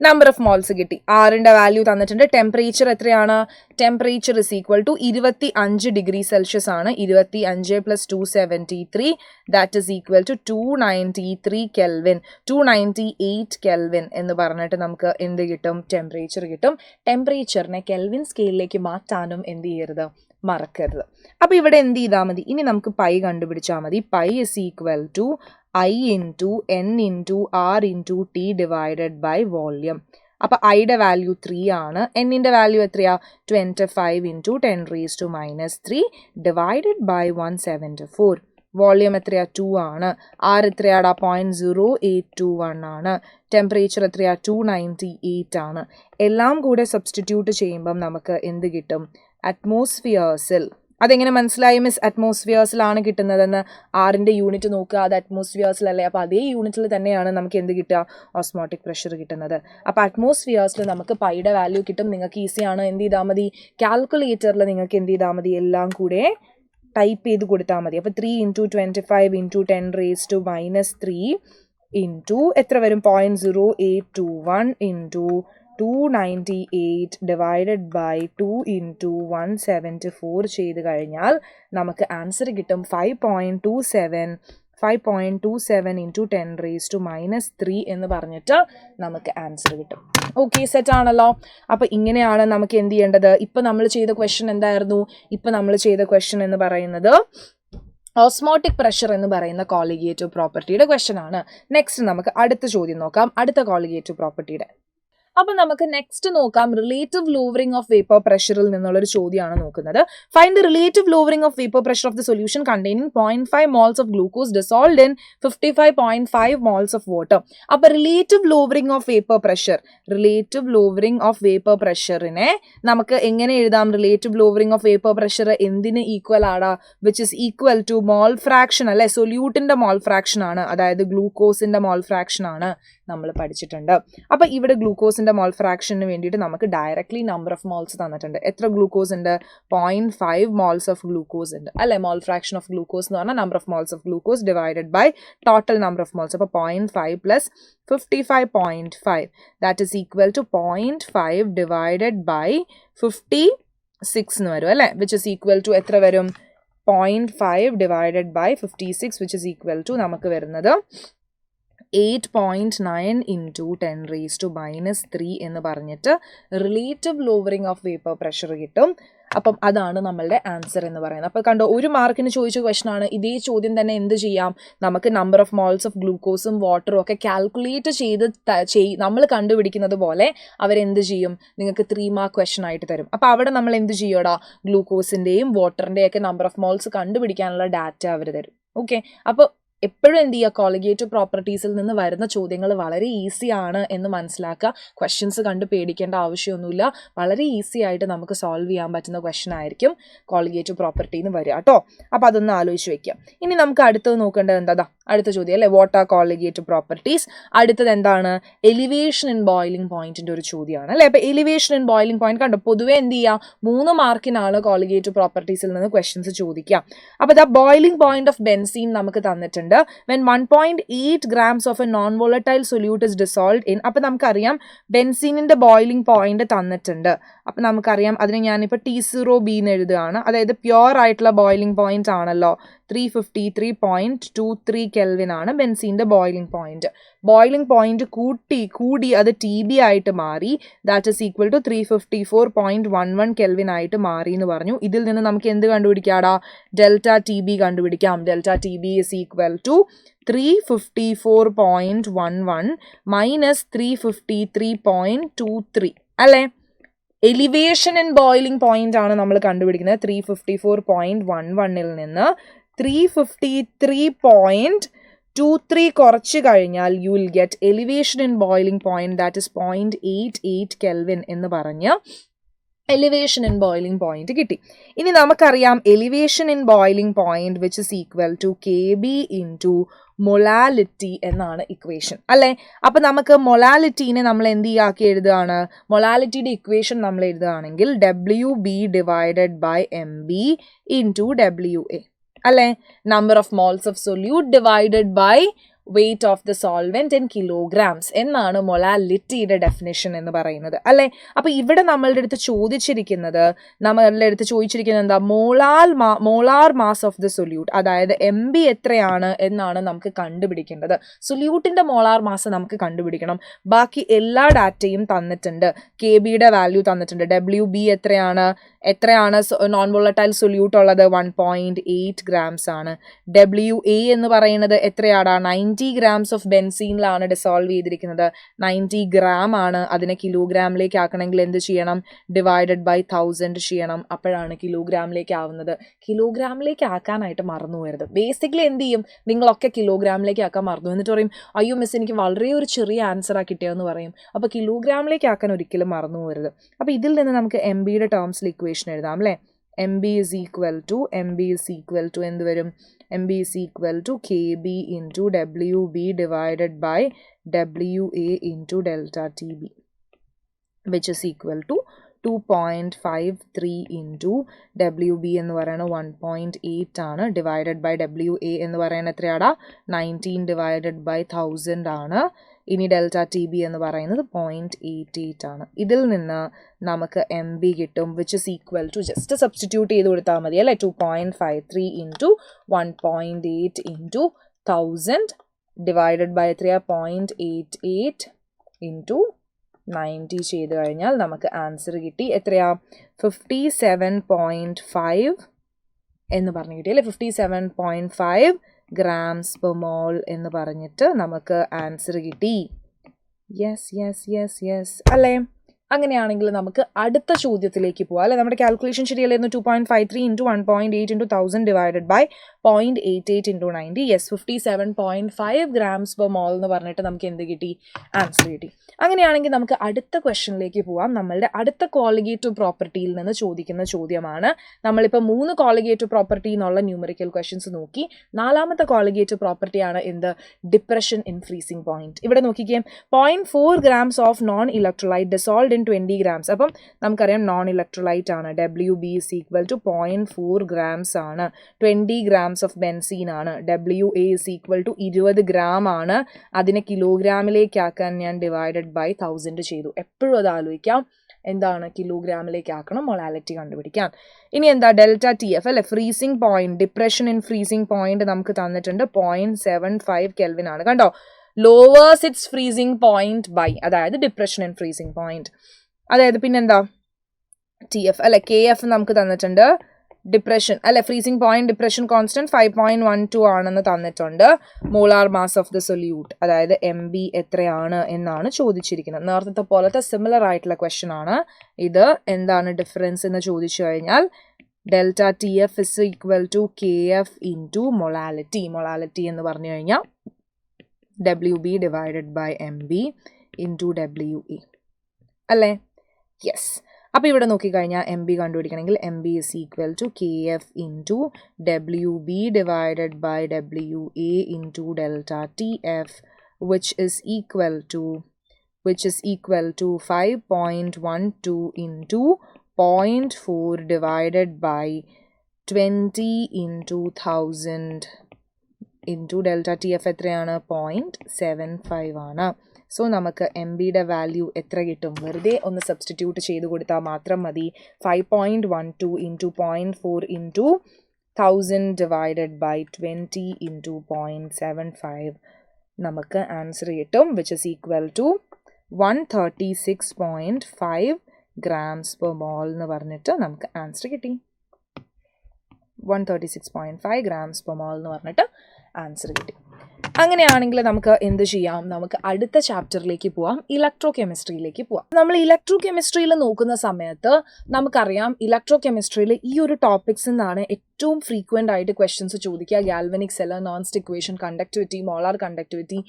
നമ്പർ ഓഫ് മോൾസ് കിട്ടി. ആറിൻ്റെ വാല്യൂ തന്നിട്ടുണ്ട്. ടെമ്പറേച്ചർ എത്രയാണ്? Temperature is equal to 25 degree Celsius ആണ്. 25 + 273 that is equal to 293 Kelvin, 298 Kelvin എന്ന് പറഞ്ഞിട്ട് നമുക്ക് എന്ത് കിട്ടും? ടെമ്പറേച്ചർ കിട്ടും. ടെമ്പറേച്ചറിനെ കെൽവിൻ സ്കെയിലിലേക്ക് മാറ്റാനും എന്ത് ചെയ്യരുത്? മറക്കരുത്. അപ്പോൾ ഇവിടെ എന്ത് ചെയ്താൽ മതി? ഇനി നമുക്ക് പൈ കണ്ടുപിടിച്ചാൽ മതി. Pi is equal to I into N into R into T divided by volume. അപ്പോൾ ഐയുടെ വാല്യൂ 3 ആണ്. എന്നിൻ്റെ വാല്യൂ എത്രയാ? 25 into 10⁻³ ഡിവൈഡഡ് ബൈ 174. വോളിയം എത്രയാ? 2 ആണ്. ആർ എത്രയാടാ? 0.0821 ആണ്. ടെമ്പറേച്ചർ എത്രയാ? 298 ആണ്. എല്ലാം കൂടെ സബ്സ്റ്റിറ്റ്യൂട്ട് ചെയ്യുമ്പം നമുക്ക് എന്ത് കിട്ടും? അറ്റ്മോസ്ഫിയേഴ്സിൽ. അതെങ്ങനെ മനസ്സിലായി മിസ്? അറ്റ്മോസ്ഫിയേഴ്സിലാണ് കിട്ടുന്നതെന്ന്. ആറിൻ്റെ യൂണിറ്റ് നോക്കുക, അത് അറ്റ്മോസ്ഫിയേഴ്സിലല്ലേ? അപ്പോൾ അതേ യൂണിറ്റിൽ തന്നെയാണ് നമുക്ക് എന്ത് കിട്ടുക? ഓസ്മോട്ടിക് പ്രഷർ കിട്ടുന്നത്. അപ്പോൾ അറ്റ്മോസ്ഫിയേഴ്സിൽ നമുക്ക് പൈയുടെ വാല്യൂ കിട്ടും. നിങ്ങൾക്ക് ഈസിയാണ്. എന്ത് ചെയ്താൽ മതി? കാൽക്കുലേറ്ററിൽ നിങ്ങൾക്ക് എന്ത് ചെയ്താൽ മതി? എല്ലാം കൂടെ ടൈപ്പ് ചെയ്ത് കൊടുത്താൽ മതി. അപ്പോൾ 3 × 25 × 10⁻³ ഇൻറ്റു എത്ര വരും? 0.0821 ഇൻറ്റു 298 ഡിവൈഡഡ് ബൈ 2 × 174 ചെയ്ത് കഴിഞ്ഞാൽ നമുക്ക് ആൻസർ കിട്ടും 5.27 5.27 into 10 raised to -3 എന്ന് പറഞ്ഞിട്ട് നമുക്ക് ആൻസർ കിട്ടും. ഓക്കെ, സെറ്റ് ആണല്ലോ. അപ്പോൾ ഇങ്ങനെയാണ് നമുക്ക് എന്ത് ചെയ്യേണ്ടത്. ഇപ്പം നമ്മൾ ചെയ്ത ക്വസ്റ്റ്യൻ എന്തായിരുന്നു? ഇപ്പം നമ്മൾ ചെയ്ത ക്വസ്റ്റ്യൻ എന്ന് പറയുന്നത് ഓസ്മോട്ടിക് പ്രഷർ എന്ന് പറയുന്ന കോളിഗേറ്റീവ് പ്രോപ്പർട്ടിയുടെ ക്വസ്റ്റ്യൻ ആണ്. നെക്സ്റ്റ് നമുക്ക് അടുത്ത ചോദ്യം നോക്കാം, അടുത്ത കോളിഗേറ്റീവ് പ്രോപ്പർട്ടിയുടെ. അപ്പം നമുക്ക് നെക്സ്റ്റ് നോക്കാം റിലേറ്റീവ് ലോവറിംഗ് ഓഫ് വേപ്പർ പ്രഷറിൽ നിന്നുള്ളൊരു ചോദ്യമാണ് നോക്കുന്നത്. Find the relative lowering of vapour pressure of the solution containing 0.5 moles of glucose dissolved in 55.5 moles of water. അപ്പോൾ relative lowering of vapour pressure, relative lowering of vapour പ്രഷറിനെ നമുക്ക് എങ്ങനെ എഴുതാം? Relative lowering of vapour pressure എന്തിന് equal ആടാ? Which is equal to mole fraction അല്ലെ, സൊല്യൂട്ടിന്റെ mole fraction ആണ്, അതായത് ഗ്ലൂക്കോസിന്റെ മോൾ ഫ്രാക്ഷൻ ആണ് നമ്മൾ പഠിച്ചിട്ടുണ്ട്. അപ്പൊ ഇവിടെ ഗ്ലൂക്കോസിന്റെ മോൾ ഫ്രാക്ഷന് വേണ്ടിയിട്ട് നമുക്ക് ഡയറക്ട്ലി നമ്പർ ഓഫ് മോൾസ് തന്നിട്ടുണ്ട്. എത്ര ഗ്ലൂക്കോസ് ഉണ്ട്? 0.5 moles ഓഫ് ഗ്ലൂക്കോസ് ഉണ്ട് അല്ലെ. മോൾ ഫ്രാക്ഷൻ ഓഫ് ഗ്ലൂക്കോസ് എന്ന് പറഞ്ഞാൽ number of moles of glucose divided by total number of moles. അപ്പോൾ 0.5 plus 55.5 that is equal to 0.5 divided by 56 എന്ന് വരും അല്ലെ, വിച്ച് ഇസ് ഈക്വൽ ടു എത്ര വരും? 0.5 divided by 56 which is equal to നമുക്ക് വരുന്നത് 8.9 into 10 raised to -3 എന്ന് പറഞ്ഞിട്ട് relative lowering of vapour pressure കിട്ടും. അപ്പം അതാണ് നമ്മളുടെ ആൻസർ എന്ന് പറയുന്നത്. അപ്പോൾ കണ്ടോ, ഒരു മാർക്കിന് ചോദിച്ച ക്വസ്റ്റൻ ആണ്. ഇതേ ചോദ്യം തന്നെ എന്ത് ചെയ്യാം? നമുക്ക് നമ്പർ ഓഫ് മോൾസ് ഓഫ് ഗ്ലൂക്കോസും വാട്ടറും ഒക്കെ കാൽക്കുലേറ്റ് ചെയ്ത് നമ്മൾ കണ്ടുപിടിക്കുന്നത് പോലെ അവരെന്ത് ചെയ്യും? നിങ്ങൾക്ക് 3 മാർക്ക് ക്വസ്റ്റൻ ആയിട്ട് തരും. അപ്പോൾ അവിടെ നമ്മൾ എന്ത് ചെയ്യൂടാ? ഗ്ലൂക്കോസിൻ്റെയും വാട്ടറിൻ്റെയൊക്കെ നമ്പർ ഓഫ് മോൾസ് കണ്ടുപിടിക്കാനുള്ള ഡാറ്റ അവർ തരും. ഓക്കെ, അപ്പോൾ എപ്പോഴും എന്ത് ചെയ്യുക? കോളിഗേറ്റീവ് പ്രോപ്പർട്ടീസിൽ നിന്ന് വരുന്ന ചോദ്യങ്ങൾ വളരെ ഈസി ആണ് എന്ന് മനസ്സിലാക്കുക. ക്വസ്റ്റ്യൻസ് കണ്ട് പേടിക്കേണ്ട ആവശ്യമൊന്നുമില്ല. വളരെ ഈസി ആയിട്ട് നമുക്ക് സോൾവ് ചെയ്യാൻ പറ്റുന്ന ക്വസ്റ്റ്യൻ ആയിരിക്കും കോളിഗേറ്റീവ് പ്രോപ്പർട്ടിയിൽ നിന്ന് വരിക കേട്ടോ. അപ്പോൾ അതൊന്ന് ആലോചിച്ച് വെക്കാം. ഇനി നമുക്ക് അടുത്തത് നോക്കേണ്ടത് എന്താ? അടുത്ത ചോദ്യം അല്ലേ, വാട്ട് ആർ കോളിഗേറ്റീവ് പ്രോപ്പർട്ടീസ്. അടുത്തത് എന്താണ്? എലിവേഷൻ ഇൻ ബോയിലിംഗ് പോയിന്റിന്റെ ഒരു ചോദ്യമാണ് അല്ലേ. അപ്പോൾ എലിവേഷൻ ഇൻ ബോയിലിംഗ് പോയിന്റ് കണ്ടോ, പൊതുവേ എന്ത് ചെയ്യുക? 3 മാർക്കിനാണ് കോളിഗേറ്റീവ് പ്രോപ്പർട്ടീസിൽ നിന്ന് ക്വസ്റ്റ്യൻസ് ചോദിക്കുക. അപ്പോൾ the boiling point of benzene നമുക്ക് തന്നിട്ടുണ്ട്. When 1.8 grams of a non-volatile solute is dissolved in, അപ്പോൾ നമുക്കറിയാം ബെൻസീനിന്റെ ബോയിലിംഗ് പോയിന്റ് തന്നിട്ടുണ്ട്. അപ്പോൾ നമുക്കറിയാം അതിനെ ഞാനിപ്പോൾ T0B എന്ന് എഴുതുകയാണ്. അതായത് പ്യുവർ ആയിട്ടുള്ള ബോയിലിംഗ് പോയിന്റ് ആണല്ലോ. 353.23 കെൽവിൻ ആണ് ബെൻസീൻ്റെ ബോയിലിംഗ് പോയിന്റ്. ബോയിലിംഗ് പോയിന്റ് കൂടി അത് TB ആയിട്ട് മാറി. That is equal to 354.11 Kelvin ആയിട്ട് മാറി എന്ന് പറഞ്ഞു. ഇതിൽ നിന്ന് നമുക്ക് എന്ത് കണ്ടുപിടിക്കാടാ? ഡെൽറ്റ TB കണ്ടുപിടിക്കാം. Delta TB is equal to 354.11 minus 353.23 അല്ലേ. എലിവേഷൻ ഇൻ ബോയിലിംഗ് പോയിന്റ് ആണ് നമ്മൾ കണ്ടുപിടിക്കുന്നത്. 354.11 നിന്ന് 353.23 കുറച്ച് കഴിഞ്ഞാൽ you will get elevation in boiling point that is 0.88 Kelvin എന്ന് പറഞ്ഞ് എലിവേഷൻ ഇൻ ബോയിലിംഗ് പോയിന്റ് കിട്ടി. ഇനി നമുക്കറിയാം elevation in boiling point which is equal to KB into molality എന്നാണ് ഇക്വേഷൻ അല്ലേ. അപ്പം നമുക്ക് മൊളാലിറ്റീനെ നമ്മൾ എന്ത് ആക്കി എഴുതുകയാണ്? മൊളാലിറ്റിയുടെ ഇക്വേഷൻ നമ്മൾ എഴുതുകയാണെങ്കിൽ WB divided by MB into WA അല്ലേ. Number of moles of solute divided by weight of the solvent in kilograms എന്നാണ് മൊളാലിറ്റിയുടെ ഡെഫിനിഷൻ എന്ന് പറയുന്നത് അല്ലേ. അപ്പോൾ ഇവിടെ നമ്മളുടെ അടുത്ത് ചോദിച്ചിരിക്കുന്നത് എന്താ? Molar mass of the solute, അതായത് MB എത്രയാണ് എന്നാണ് നമുക്ക് കണ്ടുപിടിക്കേണ്ടത്. സൊല്യൂട്ടിന്റെ മോളാർ മാസ് നമുക്ക് കണ്ടുപിടിക്കണം. ബാക്കി എല്ലാ ഡാറ്റയും തന്നിട്ടുണ്ട്. KBയുടെ വാല്യൂ തന്നിട്ടുണ്ട്. WB എത്രയാണ് നോൺ വോളറ്റൈൽ സൊല്യൂട്ട് ഉള്ളത്? 1.8 grams ആണ്. WA എന്ന് പറയുന്നത് എത്രയാണ്? 90 grams ഓഫ് ബെൻസീനിലാണ് ഡിസോൾവ് ചെയ്തിരിക്കുന്നത്. 90 gram ആണ്. അതിനെ കിലോഗ്രാമിലേക്ക് ആക്കണമെങ്കിൽ എന്ത് ചെയ്യണം? ഡിവൈഡഡ് ബൈ 1000 ചെയ്യണം. അപ്പോഴാണ് കിലോഗ്രാമിലേക്ക് ആവുന്നത്. കിലോഗ്രാമിലേക്ക് ആക്കാനായിട്ട് മറന്നു പോകരുത്. ബേസിക്കലി എന്ത് ചെയ്യും? നിങ്ങളൊക്കെ കിലോഗ്രാമിലേക്ക് ആക്കാൻ മറന്നു, എന്നിട്ട് പറയും അയ്യോ മിസ് എനിക്ക് വളരെ ഒരു ചെറിയ ആൻസറാണ് കിട്ടിയതെന്ന് പറയും. അപ്പോൾ കിലോഗ്രാമിലേക്ക് ആക്കാൻ ഒരിക്കലും മറന്നു പോകരുത്. അപ്പോൾ ഇതിൽ നിന്ന് നമുക്ക് MBയുടെ ടേംസിൽ ഇക്വേഷൻ എഴുതാം അല്ലേ. MB is equal to എന്ത് വരും? MB is equal to KB into WB divided by WA into delta TB, which is equal to 2.53 into WB എന്ന് പറയുന്നത് 1.8 ആണ്. ഡിവൈഡഡ് ബൈ WA എന്ന് പറയുന്നത് എത്രയാടാ? 19 ഡിവൈഡഡ് ബൈ 1000 ആണ്. ഇനി ഡെൽറ്റ TB എന്ന് പറയുന്നത് 0.88 ആണ്. ഇതിൽ നിന്ന് നമുക്ക് MB കിട്ടും, which is equal to just substitute ചെയ്ത് കൊടുത്താൽ മതി അല്ലേ. 2.53 ഇൻറ്റു 1.8 ഇൻറ്റു 1000 ഡിവൈഡഡ് ബൈ എത്രയാ 0.88 ഇൻറ്റു 90 ചെയ്ത് കഴിഞ്ഞാൽ നമുക്ക് ആൻസർ കിട്ടി. എത്രയാ 57.5 എന്ന് പറഞ്ഞു കിട്ടി അല്ലേ. 57.5 ഗ്രാംസ് പെർ മോൾ എന്ന് പറഞ്ഞിട്ട് നമുക്ക് ആൻസർ കിട്ടി. യെസ് അല്ലേ. അങ്ങനെയാണെങ്കിൽ നമുക്ക് അടുത്ത ചോദ്യത്തിലേക്ക് പോവാം അല്ലെ. നമ്മുടെ കാൽക്കുലേഷൻ ശരിയല്ലായിരുന്നു. 2.53 into 1.8 into 1000 divided by 0.88 into 90. Yes 57.5 grams per mole എന്ന് പറഞ്ഞിട്ട് നമുക്ക് എന്ത് കിട്ടി? ആൻസർ കിട്ടി. അങ്ങനെയാണെങ്കിൽ നമുക്ക് അടുത്ത ക്വസ്റ്റ്യനിലേക്ക് പോവാം. നമ്മളുടെ അടുത്ത കോളിഗേറ്റീവ് പ്രോപ്പർട്ടിയിൽ നിന്ന് ചോദിക്കുന്ന ചോദ്യമാണ്. നമ്മളിപ്പോൾ 3 കോളിഗേറ്റീവ് പ്രോപ്പർട്ടി എന്നുള്ള ന്യൂമറിക്കൽ ക്വസ്റ്റ്യൻസ് നോക്കി. 4ാമത്തെ കോളിഗേറ്റീവ് പ്രോപ്പർട്ടിയാണ് എന്ത്? Depression in freezing point. ഇവിടെ നോക്കിക്കേ, 0.4 grams of non electrolyte dissolved in 20 grams. അപ്പം നമുക്കറിയാം നോൺ ഇലക്ട്രോലൈറ്റ് ആണ്. WB is equal to 0.4 grams ആണ്. 20 ഗ്രാംസ് ഓഫ് ബെൻസീൻ ആണ്. WA is equal to 20 gram ആണ്. അതിനെ കിലോഗ്രാമിലേക്കാക്കാൻ ഞാൻ ഡിവൈഡഡ് ബൈ 1000 ചെയ്തു. എപ്പോഴും അത് ആലോചിക്കാം, എന്താണ് കിലോഗ്രാമിലേക്ക് ആക്കണം മൊളാലിറ്റി കണ്ടുപിടിക്കാൻ. ഇനി എന്താ ഡെൽറ്റ TF അല്ലെ, freezing point, depression in freezing point നമുക്ക് തന്നിട്ടുണ്ട് 0.75 കെൽവിൻ ആണ്. കണ്ടോ, lowers its freezing point by, അതായത് ഡിപ്രഷൻ ഇൻ ഫ്രീസിംഗ് പോയിന്റ്. അതായത് പിന്നെന്താ TF അല്ലെ, KF നമുക്ക് തന്നിട്ടുണ്ട്. ഡിപ്രഷൻ അല്ലെ, ഫ്രീസിംഗ് പോയിന്റ് ഡിപ്രഷൻ കോൺസ്റ്റന്റ് 5.12 ആണെന്ന് തന്നിട്ടുണ്ട്. Molar mass of the solute, അതായത് MB എത്രയാണ് എന്നാണ് ചോദിച്ചിരിക്കുന്നത്. നേരത്തെ പോലത്തെ സിമിലർ ആയിട്ടുള്ള ക്വസ്റ്റ്യൻ ആണ് ഇത്. എന്താണ് ഡിഫറൻസ് എന്ന് ചോദിച്ചു കഴിഞ്ഞാൽ delta TF is equal to KF into molality. Molality എന്ന് പറഞ്ഞു കഴിഞ്ഞാൽ WB divided by MB into WE അല്ലേ. യെസ്. അപ്പോൾ ഇവിടെ നോക്കിക്കഴിഞ്ഞാൽ MB കണ്ടുപിടിക്കണമെങ്കിൽ MB is equal to KF into WB divided by WA into delta TF which is equal to 5.12 into 0.4 divided by 20 into 1000 into delta TF എത്രയാണ്? 0.75 ആണ്. So നമുക്ക് MBയുടെ value എത്ര കിട്ടും? വെറുതെ ഒന്ന് സബ്സ്റ്റിറ്റ്യൂട്ട് ചെയ്ത് കൊടുത്താൽ മാത്രം മതി. 5.12 into 0.4 into 1000 divided by 20 into 0.75 നമുക്ക് ആൻസർ കിട്ടും, which is equal to 136.5 grams per mole എന്ന് പറഞ്ഞിട്ട് നമുക്ക് ആൻസർ കിട്ടി. 136.5 ഗ്രാംസ് പെർ മോൾ എന്ന് പറഞ്ഞിട്ട് ആൻസർ കിട്ടി. അങ്ങനെയാണെങ്കിൽ നമുക്ക് എന്ത് ചെയ്യാം? നമുക്ക് അടുത്ത ചാപ്റ്ററിലേക്ക് പോവാം, ഇലക്ട്രോ കെമിസ്ട്രിയിലേക്ക് പോവാം. നമ്മൾ ഇലക്ട്രോ കെമിസ്ട്രിയിൽ നോക്കുന്ന സമയത്ത് നമുക്കറിയാം, ഇലക്ട്രോ കെമിസ്ട്രിയിൽ ഈ ഒരു ടോപ്പിക്സ് നിന്നാണ് ഏറ്റവും ഫ്രീക്വൻ്റ് ആയിട്ട് ക്വസ്റ്റ്യൻസ് ചോദിക്കുക. ഗാൽവനിക് സെൽ, നോൺ സ്റ്റിക് equation, conductivity, molar conductivity,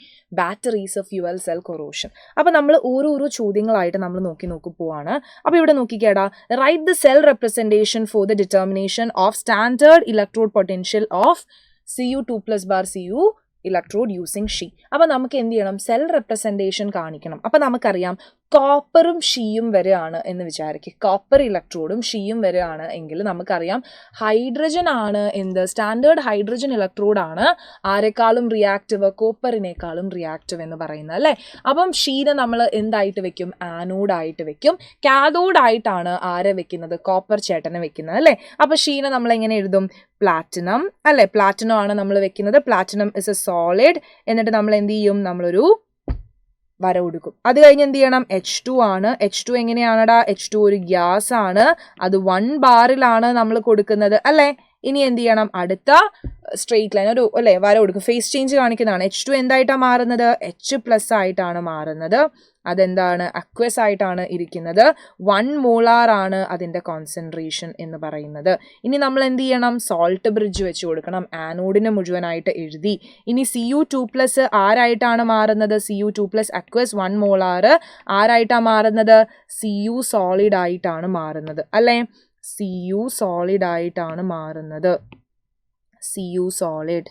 batteries, fuel cell, corrosion. അപ്പോൾ നമ്മൾ ഓരോരോ ചോദ്യങ്ങളായിട്ട് നമ്മൾ നോക്കി പോവാണ്. അപ്പോൾ ഇവിടെ നോക്കിക്കേടാ, write the cell representation for the determination of standard electrode potential of Cu2+Cu electrode using SHE. അപ്പോൾ നമുക്ക് എന്ത് ചെയ്യണം? സെൽ റെപ്രസെൻറ്റേഷൻ കാണിക്കണം. അപ്പോൾ നമുക്കറിയാം കോപ്പറും ഷീയും വരെയാണ് എന്ന് വിചാരിക്കുക. കോപ്പർ ഇലക്ട്രോഡും ഷീയും വരെയാണ് എങ്കിൽ നമുക്കറിയാം ഹൈഡ്രജൻ ആണ് എന്ത്? സ്റ്റാൻഡേർഡ് ഹൈഡ്രജൻ ഇലക്ട്രോഡാണ് ആരെക്കാളും റിയാക്റ്റീവ്? കോപ്പറിനേക്കാളും റിയാക്റ്റീവ് എന്ന് പറയുന്നത് അല്ലേ. അപ്പം ഷീനെ നമ്മൾ എന്തായിട്ട് വെക്കും? ആനോഡായിട്ട് വെക്കും. കാഥോഡായിട്ടാണ് ആരെ വെക്കുന്നത്? കോപ്പർ ചേട്ടനെ വെക്കുന്നത് അല്ലേ. അപ്പോൾ ഷീനെ നമ്മൾ എങ്ങനെ എഴുതും? പ്ലാറ്റിനം അല്ലേ. പ്ലാറ്റിനം ആണ് നമ്മൾ വെക്കുന്നത്. Platinum is A solid. എന്നിട്ട് നമ്മൾ എന്ത് ചെയ്യും? നമ്മളൊരു വര കൊടുക്കും. അത് കഴിഞ്ഞ് എന്ത് ചെയ്യണം? H2 ആണ്. H2 എങ്ങനെയാണടാ? H2 ഒരു ഗ്യാസ് ആണ്. അത് 1 ബാറിലാണ് നമ്മൾ കൊടുക്കുന്നത് അല്ലേ. ഇനി എന്ത് ചെയ്യണം? അടുത്ത സ്ട്രെയിറ്റ് ലൈൻ ഒരു അല്ലേ വര കൊടുക്കും. ഫേസ് ചേഞ്ച് കാണിക്കുന്നതാണ്. H2 എന്തായിട്ടാണ് മാറുന്നത്? H+ ആയിട്ടാണ് മാറുന്നത്. അതെന്താണ്? അക്വസ് ആയിട്ടാണ് ഇരിക്കുന്നത്. 1 മോളാർ ആണ് അതിൻ്റെ കോൺസെൻട്രേഷൻ എന്ന് പറയുന്നത്. ഇനി നമ്മൾ എന്ത് ചെയ്യണം? സോൾട്ട് ബ്രിഡ്ജ് വെച്ച് കൊടുക്കണം. ആനോഡിന് മുഴുവനായിട്ട് എഴുതി. ഇനി Cu2+ ആരായിട്ടാണ് മാറുന്നത്? Cu2+ അക്വസ് 1 മോളാർ ആരായിട്ടാണ് മാറുന്നത്? Cu സോളിഡ് ആയിട്ടാണ് മാറുന്നത് അല്ലേ. Cu സോളിഡ് ആയിട്ടാണ് മാറുന്നത്. Cu സോളിഡ്,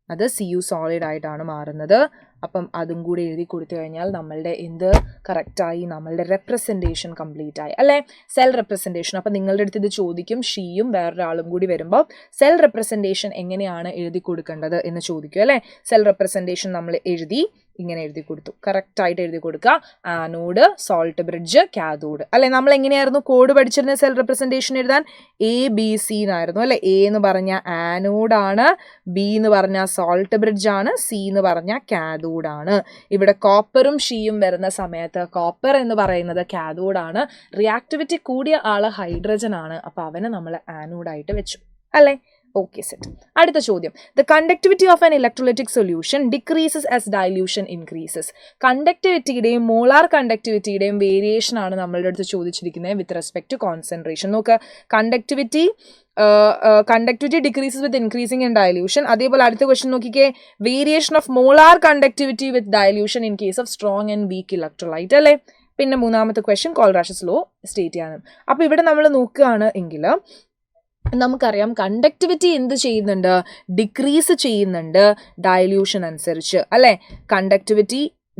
അത് Cu സോളിഡ് ആയിട്ടാണ് മാറുന്നത്. അപ്പം അതും കൂടി എഴുതി കൊടുത്തു കഴിഞ്ഞാൽ നമ്മളുടെ എന്ത് കറക്റ്റായി? നമ്മളുടെ റെപ്രസെൻറ്റേഷൻ കംപ്ലീറ്റ് ആയി അല്ലേ. Cell representation. അപ്പം നിങ്ങളുടെ അടുത്ത് ഇത് ചോദിക്കും, ഷീയും വേറൊരാളും കൂടി വരുമ്പോൾ സെൽ റെപ്രസെൻറ്റേഷൻ എങ്ങനെയാണ് എഴുതി കൊടുക്കേണ്ടത് എന്ന് ചോദിക്കും അല്ലേ. സെൽ റെപ്രസെൻറ്റേഷൻ നമ്മൾ എഴുതി. ഇങ്ങനെ എഴുതി കൊടുത്തു. കറക്റ്റായിട്ട് എഴുതി കൊടുക്കുക. ആനോഡ്, സോൾട്ട് ബ്രിഡ്ജ്, കാഥോഡ് അല്ലെ. നമ്മൾ എങ്ങനെയായിരുന്നു കോഡ് പഠിച്ചിരുന്ന സെൽ റെപ്രസെൻറ്റേഷൻ എഴുതാൻ? ABC എന്നായിരുന്നു അല്ലെ. A എന്ന് പറഞ്ഞ ആനോഡാണ്, B എന്ന് പറഞ്ഞ സോൾട്ട് ബ്രിഡ്ജ് ആണ്, C എന്ന് പറഞ്ഞ കാഥോഡാണ്. ഇവിടെ കോപ്പറും ഷീയും വരുന്ന സമയത്ത് കോപ്പർ എന്ന് പറയുന്നത് കാഥോഡാണ്. റിയാക്ടിവിറ്റി കൂടിയ ആള് ഹൈഡ്രജൻ ആണ്. അപ്പൊ അവനെ നമ്മൾ ആനോഡായിട്ട് വെച്ചു അല്ലെ. Okay, set. അടുത്ത ചോദ്യം. The conductivity of an electrolytic solution decreases as dilution increases. കണ്ടക്ടിവിറ്റിയുടെയും മോളാർ കണ്ടക്ടിവിറ്റിയുടെയും വേരിയേഷൻ ആണ് നമ്മളുടെ അടുത്ത് ചോദിച്ചിരിക്കുന്നത് വിത്ത് റെസ്പെക്ട് ടു കോൺസെൻട്രേഷൻ. നോക്കുക, conductivity decreases with increasing in dilution. അതേപോലെ അടുത്ത ക്വസ്റ്റ്യൻ നോക്കിക്കേ, variation of molar conductivity with dilution in case of strong and weak electrolyte അല്ലേ. പിന്നെ മൂന്നാമത്തെ ക്വസ്റ്റ്യൻ കോൾറാഷസ് ലോ സ്റ്റേറ്റ് ചെയ്യാനും. അപ്പൊ ഇവിടെ നമ്മൾ നോക്കുകയാണ് എങ്കിൽ നമുക്കറിയാം കണ്ടക്ടിവിറ്റി എന്ത് ചെയ്യുന്നുണ്ട്? ഡിക്രീസ് ചെയ്യുന്നുണ്ട് ഡൈല്യൂഷൻ അനുസരിച്ച് അല്ലെ. Conductivity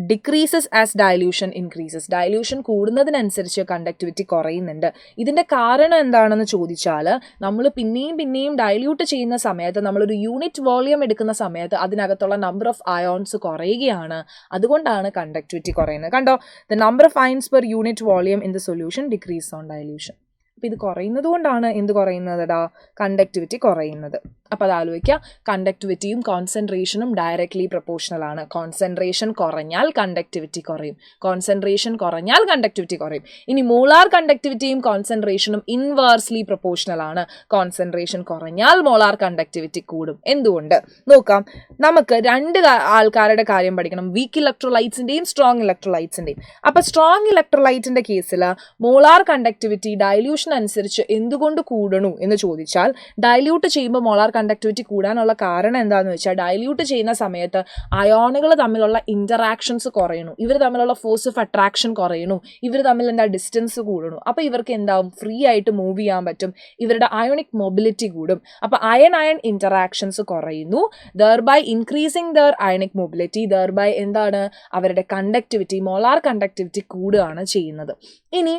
decreases as dilution increases. Dilution കൂടുന്നതിനനുസരിച്ച് കണ്ടക്ടിവിറ്റി കുറയുന്നുണ്ട്. ഇതിന്റെ കാരണം എന്താണെന്ന് ചോദിച്ചാൽ നമ്മൾ പിന്നെയും ഡൈല്യൂട്ട് ചെയ്യുന്ന സമയത്ത് നമ്മളൊരു യൂണിറ്റ് വോളിയം എടുക്കുന്ന സമയത്ത് അതിനകത്തുള്ള നമ്പർ ഓഫ് അയോൺസ് കുറയുകയാണ്. അതുകൊണ്ടാണ് കണ്ടക്ടിവിറ്റി കുറയുന്നത്. കണ്ടോ, the number of ions per unit volume in the solution decrease on dilution. അപ്പം ഇത് കുറയുന്നത് കൊണ്ടാണ് എന്ത് കുറയുന്നതാ? കണ്ടക്ടിവിറ്റി കുറയുന്നത്. അപ്പോൾ അത് ആലോചിക്കുക, കണ്ടക്ടിവിറ്റിയും കോൺസെൻട്രേഷനും ഡയറക്ട്ലി പ്രൊപ്പോർഷണൽ ആണ്. കോൺസെൻട്രേഷൻ കുറഞ്ഞാൽ കണ്ടക്ടിവിറ്റി കുറയും, കോൺസെൻട്രേഷൻ കുറഞ്ഞാൽ കണ്ടക്ടിവിറ്റി കുറയും. ഇനി മോളാർ കണ്ടക്ടിവിറ്റിയും കോൺസെൻട്രേഷനും ഇൻവേഴ്സ്ലി പ്രൊപ്പോർഷണൽ ആണ്. കോൺസെൻട്രേഷൻ കുറഞ്ഞാൽ മോളാർ കണ്ടക്ടിവിറ്റി കൂടും. എന്തുകൊണ്ട് നോക്കാം. നമുക്ക് രണ്ട് ആൾക്കാരുടെ കാര്യം പഠിക്കണം, വീക്ക് ഇലക്ട്രോലൈറ്റ്സിന്റെയും സ്ട്രോങ് ഇലക്ട്രോലൈറ്റ്സിന്റെയും. അപ്പൊ സ്ട്രോങ് ഇലക്ട്രോലൈറ്റിന്റെ കേസിൽ മോളാർ കണ്ടക്ടിവിറ്റി ഡൈല്യൂഷൻ അനുസരിച്ച് എന്തുകൊണ്ട് കൂടണു എന്ന് ചോദിച്ചാൽ, ഡൈല്യൂട്ട് ചെയ്യുമ്പോൾ മോളാർ കണ്ടക്ടിവിറ്റി കൂടാനുള്ള കാരണം എന്താണെന്ന് വെച്ചാൽ, ഡൈല്യൂട്ട് ചെയ്യുന്ന സമയത്ത് അയോണുകൾ തമ്മിലുള്ള ഇന്ററാക്ഷൻസ് കുറയണു, ഇവർ തമ്മിലുള്ള ഫോഴ്സ് ഓഫ് അട്രാക്ഷൻ കുറയണു, ഇവർ തമ്മിൽ എന്താ ഡിസ്റ്റൻസ് കൂടണു. അപ്പൊ ഇവർക്ക് എന്താവും? ഫ്രീ ആയിട്ട് മൂവ് ചെയ്യാൻ പറ്റും, ഇവരുടെ അയോണിക് മൊബിലിറ്റി കൂടും. അപ്പൊ അയൺ ഇന്ററാക്ഷൻസ് കുറയുന്നു, ദർബൈ ഇൻക്രീസിങ് ദർ അയോണിക് മൊബിലിറ്റി, ദർബൈ എന്താണ്? അവരുടെ കണ്ടക്ടിവിറ്റി, മോളാർ കണ്ടക്ടിവിറ്റി കൂടുകയാണ് ചെയ്യുന്നത്. ഇനി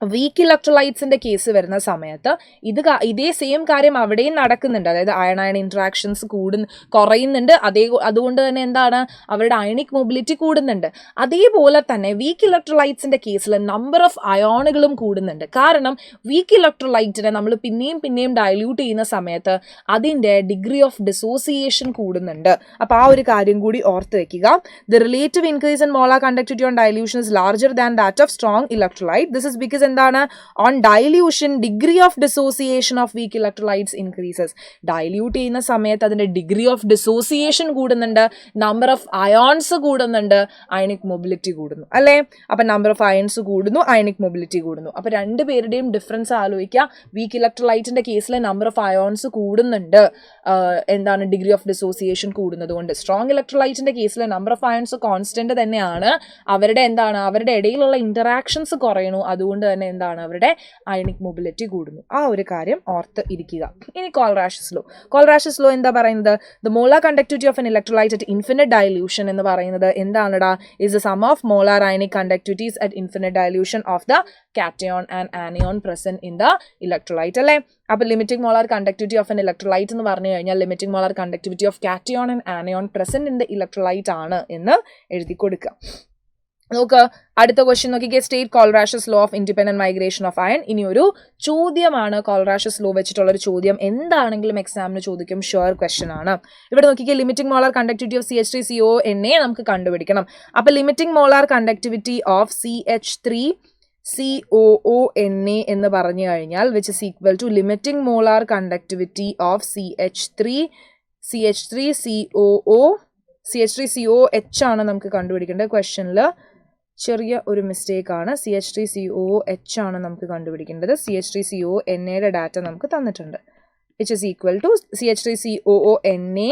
വീക്ക് ഇലക്ട്രോലൈറ്റ്സിന്റെ കേസ് വരുന്ന സമയത്ത് ഇതേ സെയിം കാര്യം അവിടെയും നടക്കുന്നുണ്ട്. അതായത് അയൺ ഇന്ററാക്ഷൻസ് കുറയുന്നുണ്ട്. അതുകൊണ്ട് തന്നെ എന്താണ്? അവരുടെ അയണിക് മൊബിലിറ്റി കൂടുന്നുണ്ട്. അതേപോലെ തന്നെ വീക്ക് ഇലക്ട്രോലൈറ്റ്സിന്റെ കേസിൽ നമ്പർ ഓഫ് അയോണുകളും കൂടുന്നുണ്ട്. കാരണം വീക്ക് ഇലക്ട്രോലൈറ്റിനെ നമ്മൾ പിന്നെയും ഡൈല്യൂട്ട് ചെയ്യുന്ന സമയത്ത് അതിന്റെ ഡിഗ്രി ഓഫ് ഡിസോസിയേഷൻ കൂടുന്നുണ്ട്. അപ്പൊ ആ ഒരു കാര്യം കൂടി ഓർത്ത് വെക്കുക. The relative increase in molar conductivity on dilution is larger than that of strong electrolyte. This is because എന്താണ്? On dilution degree of dissociation of weak electrolytes increases. Dilute ചെയ്യുന്ന സമയത്ത് അതിന്റെ ഡിഗ്രി ഓഫ് ഡിസോസിയേഷൻ കൂടുന്നുണ്ട്, number of ions കൂടുന്നുണ്ട്, ionic mobility കൂടുന്നു അല്ലേ. അപ്പൊ number of ions കൂടുന്നു, അയണിക് മൊബിലിറ്റി കൂടുന്നു. അപ്പൊ രണ്ടുപേരുടെയും ഡിഫറൻസ് ആലോചിക്കുക. വീക്ക് ഇലക്ട്രോലൈറ്റിന്റെ കേസിൽ നമ്പർ ഓഫ് അയോൺസ് കൂടുന്നുണ്ട്, എന്താണ്? ഡിഗ്രി ഓഫ് ഡിസോസിയേഷൻ കൂടുന്നത് കൊണ്ട്. സ്ട്രോങ് ഇലക്ട്രോലൈറ്റിന്റെ കേസിൽ നമ്പർ ഓഫ് അയോൺസ് കോൺസ്റ്റന്റ് തന്നെയാണ്, അവരുടെ എന്താണ്? അവരുടെ ഇടയിലുള്ള ഇന്ററാക്ഷൻസ് കുറയണു, അതുകൊണ്ട് തന്നെ എന്താണ്? അവരുടെ അയണിക് മൊബിലിറ്റി കൂടുന്നു. ആ ഒരു കാര്യം ഓർത്ത് ഇരിക്കുക. ഇനി കോൾറാഷസ് ലോ എന്താ പറയുന്നത്? The molar conductivity of an electrolyte at infinite dilution എന്ന് പറയുന്നത് എന്താണെടാ? Is the sum of molar ionic conductivities at infinite dilution of the cation and anion present in the electrolyte അല്ലേ. അപ്പൊ limiting molar conductivity of an electrolyte എന്ന് പറഞ്ഞു കഴിഞ്ഞാൽ limiting molar conductivity of cation and anion present in the electrolyte ആണ് എന്ന് എഴുതി കൊടുക്കുക. നോക്ക്, അടുത്ത ക്വസ്റ്റ്യൻ നോക്കിക്കേ. State Kohlrausch's law of independent migration of iron. ഇനി ഒരു ചോദ്യമാണ് കോൾറാഷസ് ലോ വെച്ചിട്ടുള്ള ഒരു ചോദ്യം. എന്താണെങ്കിലും എക്സാമിന് ചോദിക്കും, ഷുവർ ക്വസ്റ്റ്യൻ ആണ്. ഇവിടെ നോക്കിക്കേ, limiting molar conductivity of CH3CONA നമുക്ക് കണ്ടുപിടിക്കണം. അപ്പൊ limiting molar conductivity of CH3COONA എന്ന് പറഞ്ഞു കഴിഞ്ഞാൽ which is equal to limiting molar conductivity of CH3COH ആണ് നമുക്ക് കണ്ടുപിടിക്കേണ്ടത്. ക്വസ്റ്റ്യനിൽ ചെറിയ ഒരു മിസ്റ്റേക്ക് ആണ്. CH3COH ആണ് നമുക്ക് കണ്ടുപിടിക്കേണ്ടത്. CH3CONA ഡാറ്റ നമുക്ക് തന്നിട്ടുണ്ട്. Which is equal to CH3COONA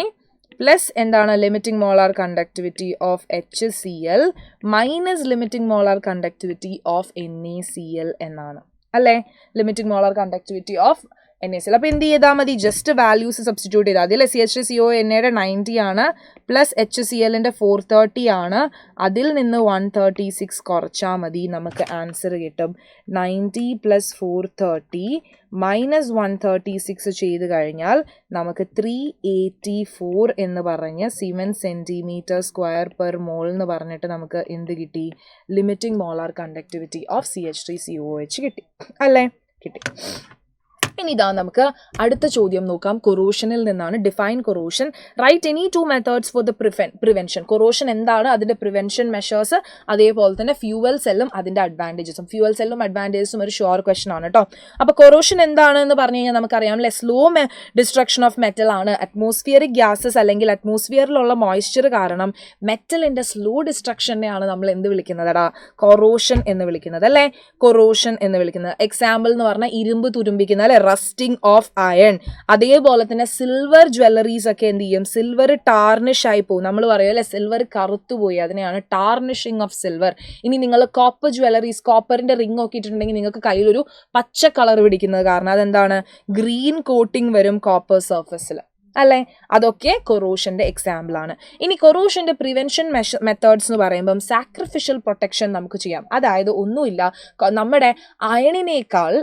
plus എന്താണ്? Limiting molar conductivity of HCl minus limiting molar conductivity of NaCl എന്നാണ് അല്ലേ. Limiting molar conductivity of NaCl. അപ്പോൾ എന്ത് ചെയ്താൽ മതി, ജസ്റ്റ് വാല്യൂസ് സബ്സ്റ്റിറ്റ്യൂട്ട് ചെയ്താൽ അതിൽ CH3CONA 90 ആണ്, പ്ലസ് HCl 430 ആണ്, അതിൽ നിന്ന് 136 കുറച്ചാൽ മതി, നമുക്ക് ആൻസർ കിട്ടും 90 + 430 - 136 ചെയ്ത് കഴിഞ്ഞാൽ നമുക്ക് 384 എന്ന് പറഞ്ഞ് സിമെന്റ് cm²/mol എന്ന് പറഞ്ഞിട്ട് നമുക്ക് എന്ത് കിട്ടി, limiting molar conductivity of CH3COOH കിട്ടി അല്ലേ, കിട്ടി. ഇനി ഇതാ നമുക്ക് അടുത്ത ചോദ്യം നോക്കാം. കൊറോഷനിൽ നിന്നാണ്. Define corrosion, write any 2 methods for the prevention. Corrosion എന്താണ്, അതിന്റെ പ്രിവെൻഷൻ മെഷേഴ്സ്, അതേപോലെ തന്നെ ഫ്യൂവൽ സെല്ലും അതിന്റെ അഡ്വാൻറ്റേജസും. ഫ്യൂവൽ സെല്ലും അഡ്വാൻറ്റേജസും ഒരു ഷുവർ ക്വസ്റ്റൻ ആണ് കേട്ടോ. അപ്പോൾ കൊറോഷൻ എന്താണ് എന്ന് പറഞ്ഞു കഴിഞ്ഞാൽ നമുക്കറിയാം, സ്ലോ ഡിസ്ട്രക്ഷൻ ഓഫ് മെറ്റൽ ആണ്. അറ്റ്മോസ്ഫിയറിക് ഗ്യാസസ് അല്ലെങ്കിൽ അറ്റ്മോസ്ഫിയറിലുള്ള മോയ്സ്ചർ കാരണം മെറ്റലിന്റെ സ്ലോ ഡിസ്ട്രക്ഷനെയാണ് നമ്മൾ എന്ത് വിളിക്കുന്നതടാ, കൊറോഷൻ എന്ന് വിളിക്കുന്നത് അല്ലേ, കൊറോഷൻ എന്ന് വിളിക്കുന്നത്. എക്സാമ്പിൾ എന്ന് പറഞ്ഞാൽ ഇരുമ്പ് തുരുമ്പിക്കുന്ന അല്ലെ, റസ്റ്റിംഗ് ഓഫ് അയൺ. അതേപോലെ തന്നെ സിൽവർ ജ്വല്ലറീസ് ഒക്കെ എന്ത് ചെയ്യും, സിൽവർ ടാർണിഷ് ആയി പോകും. നമ്മൾ പറയും അല്ലെ, സിൽവർ കറുത്തുപോയി, അതിനെയാണ് ടാർണിഷിങ് ഓഫ് സിൽവർ. ഇനി നിങ്ങൾ കോപ്പർ ജ്വല്ലറീസ്, കോപ്പറിന്റെ റിംഗ് ഒക്കെ ഇട്ടിട്ടുണ്ടെങ്കിൽ നിങ്ങൾക്ക് കയ്യിലൊരു പച്ച കളർ പിടിക്കുന്നത് കാരണം അതെന്താണ്, ഗ്രീൻ കോട്ടിംഗ് വരും കോപ്പർ സർഫസിൽ അല്ലേ, അതൊക്കെ കൊറോഷന്റെ എക്സാമ്പിൾ ആണ്. ഇനി കൊറോഷന്റെ പ്രിവെൻഷൻ മെത്തേഡ്സ് എന്ന് പറയുമ്പം സാക്രിഫിഷ്യൽ പ്രൊട്ടക്ഷൻ നമുക്ക് ചെയ്യാം. അതായത് ഒന്നുമില്ല, നമ്മുടെ അയണിനേക്കാൾ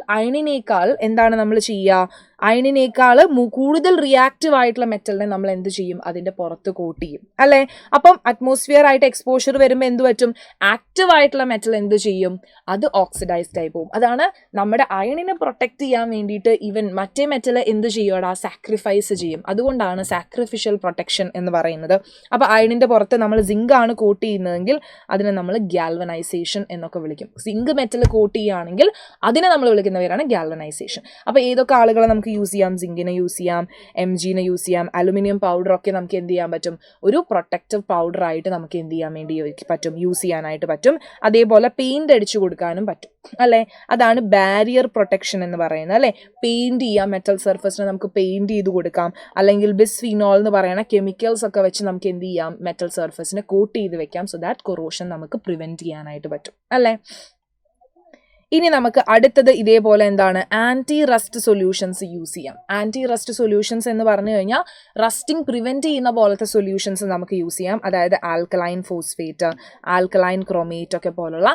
എന്താണ് നമ്മൾ ചെയ്യുക, അയണിനേക്കാൾ കൂടുതൽ റിയാക്റ്റീവ് ആയിട്ടുള്ള മെറ്റലിനെ നമ്മൾ എന്ത് ചെയ്യും, അതിന്റെ പുറത്ത് കോട്ട് ചെയ്യും അല്ലേ. അപ്പം അറ്റ്മോസ്ഫിയർ ആയിട്ട് എക്സ്പോഷർ വരുമ്പോൾ എന്ത് പറ്റും, ആക്റ്റീവ് ആയിട്ടുള്ള മെറ്റൽ എന്ത് ചെയ്യും, അത് ഓക്സിഡൈസ്ഡ് ആയി പോകും. അതാണ് നമ്മുടെ അയണിനെ പ്രൊട്ടക്ട് ചെയ്യാൻ വേണ്ടിയിട്ട് ഈവൻ മറ്റേ മെറ്റൽ എന്ത് ചെയ്യുമോ, സാക്രിഫൈസ് ചെയ്യും. അതുകൊണ്ടാണ് സാക്രിഫിഷ്യൽ പ്രൊട്ടക്ഷൻ എന്ന് പറയുന്നത്. അപ്പോൾ അയണിന്റെ പുറത്ത് നമ്മൾ സിങ്ക് ആണ് കോട്ട് ചെയ്യുന്നതെങ്കിൽ അതിനെ നമ്മൾ ഗാൽവനൈസേഷൻ എന്നൊക്കെ വിളിക്കും. സിങ്ക് മെറ്റൽ കോട്ട് ചെയ്യുകയാണെങ്കിൽ അതിനെ നമ്മൾ വിളിക്കുന്ന പേരാണ് ഗാൽവനൈസേഷൻ. അപ്പോൾ ഏതൊക്കെ ആളുകളെ നമുക്ക് യൂസ് ചെയ്യാം, സിങ്കിനെ യൂസ് ചെയ്യാം, Mgനെ യൂസ് ചെയ്യാം, അലുമിനിയം പൗഡർ ഒക്കെ നമുക്ക് എന്ത് ചെയ്യാൻ പറ്റും, ഒരു പ്രൊട്ടക്റ്റീവ് പൗഡർ ആയിട്ട് നമുക്ക് എന്ത് ചെയ്യാൻ വേണ്ടി പറ്റും, യൂസ് ചെയ്യാനായിട്ട് പറ്റും. അതേപോലെ പെയിന്റ് അടിച്ചു കൊടുക്കാനും പറ്റും അല്ലേ. അതാണ് ബാരിയർ പ്രൊട്ടക്ഷൻ എന്ന് പറയുന്നത് അല്ലേ. പെയിന്റ് ചെയ്യാം, മെറ്റൽ സർഫസിനെ നമുക്ക് പെയിന്റ് ചെയ്ത് കൊടുക്കാം, അല്ലെങ്കിൽ ബിസ്ഫീനോൾ എന്ന് പറയുന്ന കെമിക്കൽസ് ഒക്കെ വെച്ച് നമുക്ക് എന്ത് ചെയ്യാം, മെറ്റൽ സർഫസിനെ കോട്ട് ചെയ്ത് വെക്കാം. സോ ദാറ്റ് കൊറോഷൻ നമുക്ക് പ്രിവെന്റ് ചെയ്യാനായിട്ട് പറ്റും അല്ലേ. ഇനി നമുക്ക് അടുത്തത് ഇതേപോലെ എന്താണ്, ആൻറ്റി റസ്റ്റ് സൊല്യൂഷൻസ് യൂസ് ചെയ്യാം. ആൻറ്റി റസ്റ്റ് സൊല്യൂഷൻസ് എന്ന് പറഞ്ഞു കഴിഞ്ഞാൽ റസ്റ്റിംഗ് പ്രിവെന്റ് ചെയ്യുന്ന പോലത്തെ സൊല്യൂഷൻസ് നമുക്ക് യൂസ് ചെയ്യാം. അതായത് ആൽക്കലൈൻ ഫോസ്ഫേറ്റ്, ആൽക്കലൈൻ ക്രോമേറ്റ് ഒക്കെ പോലുള്ള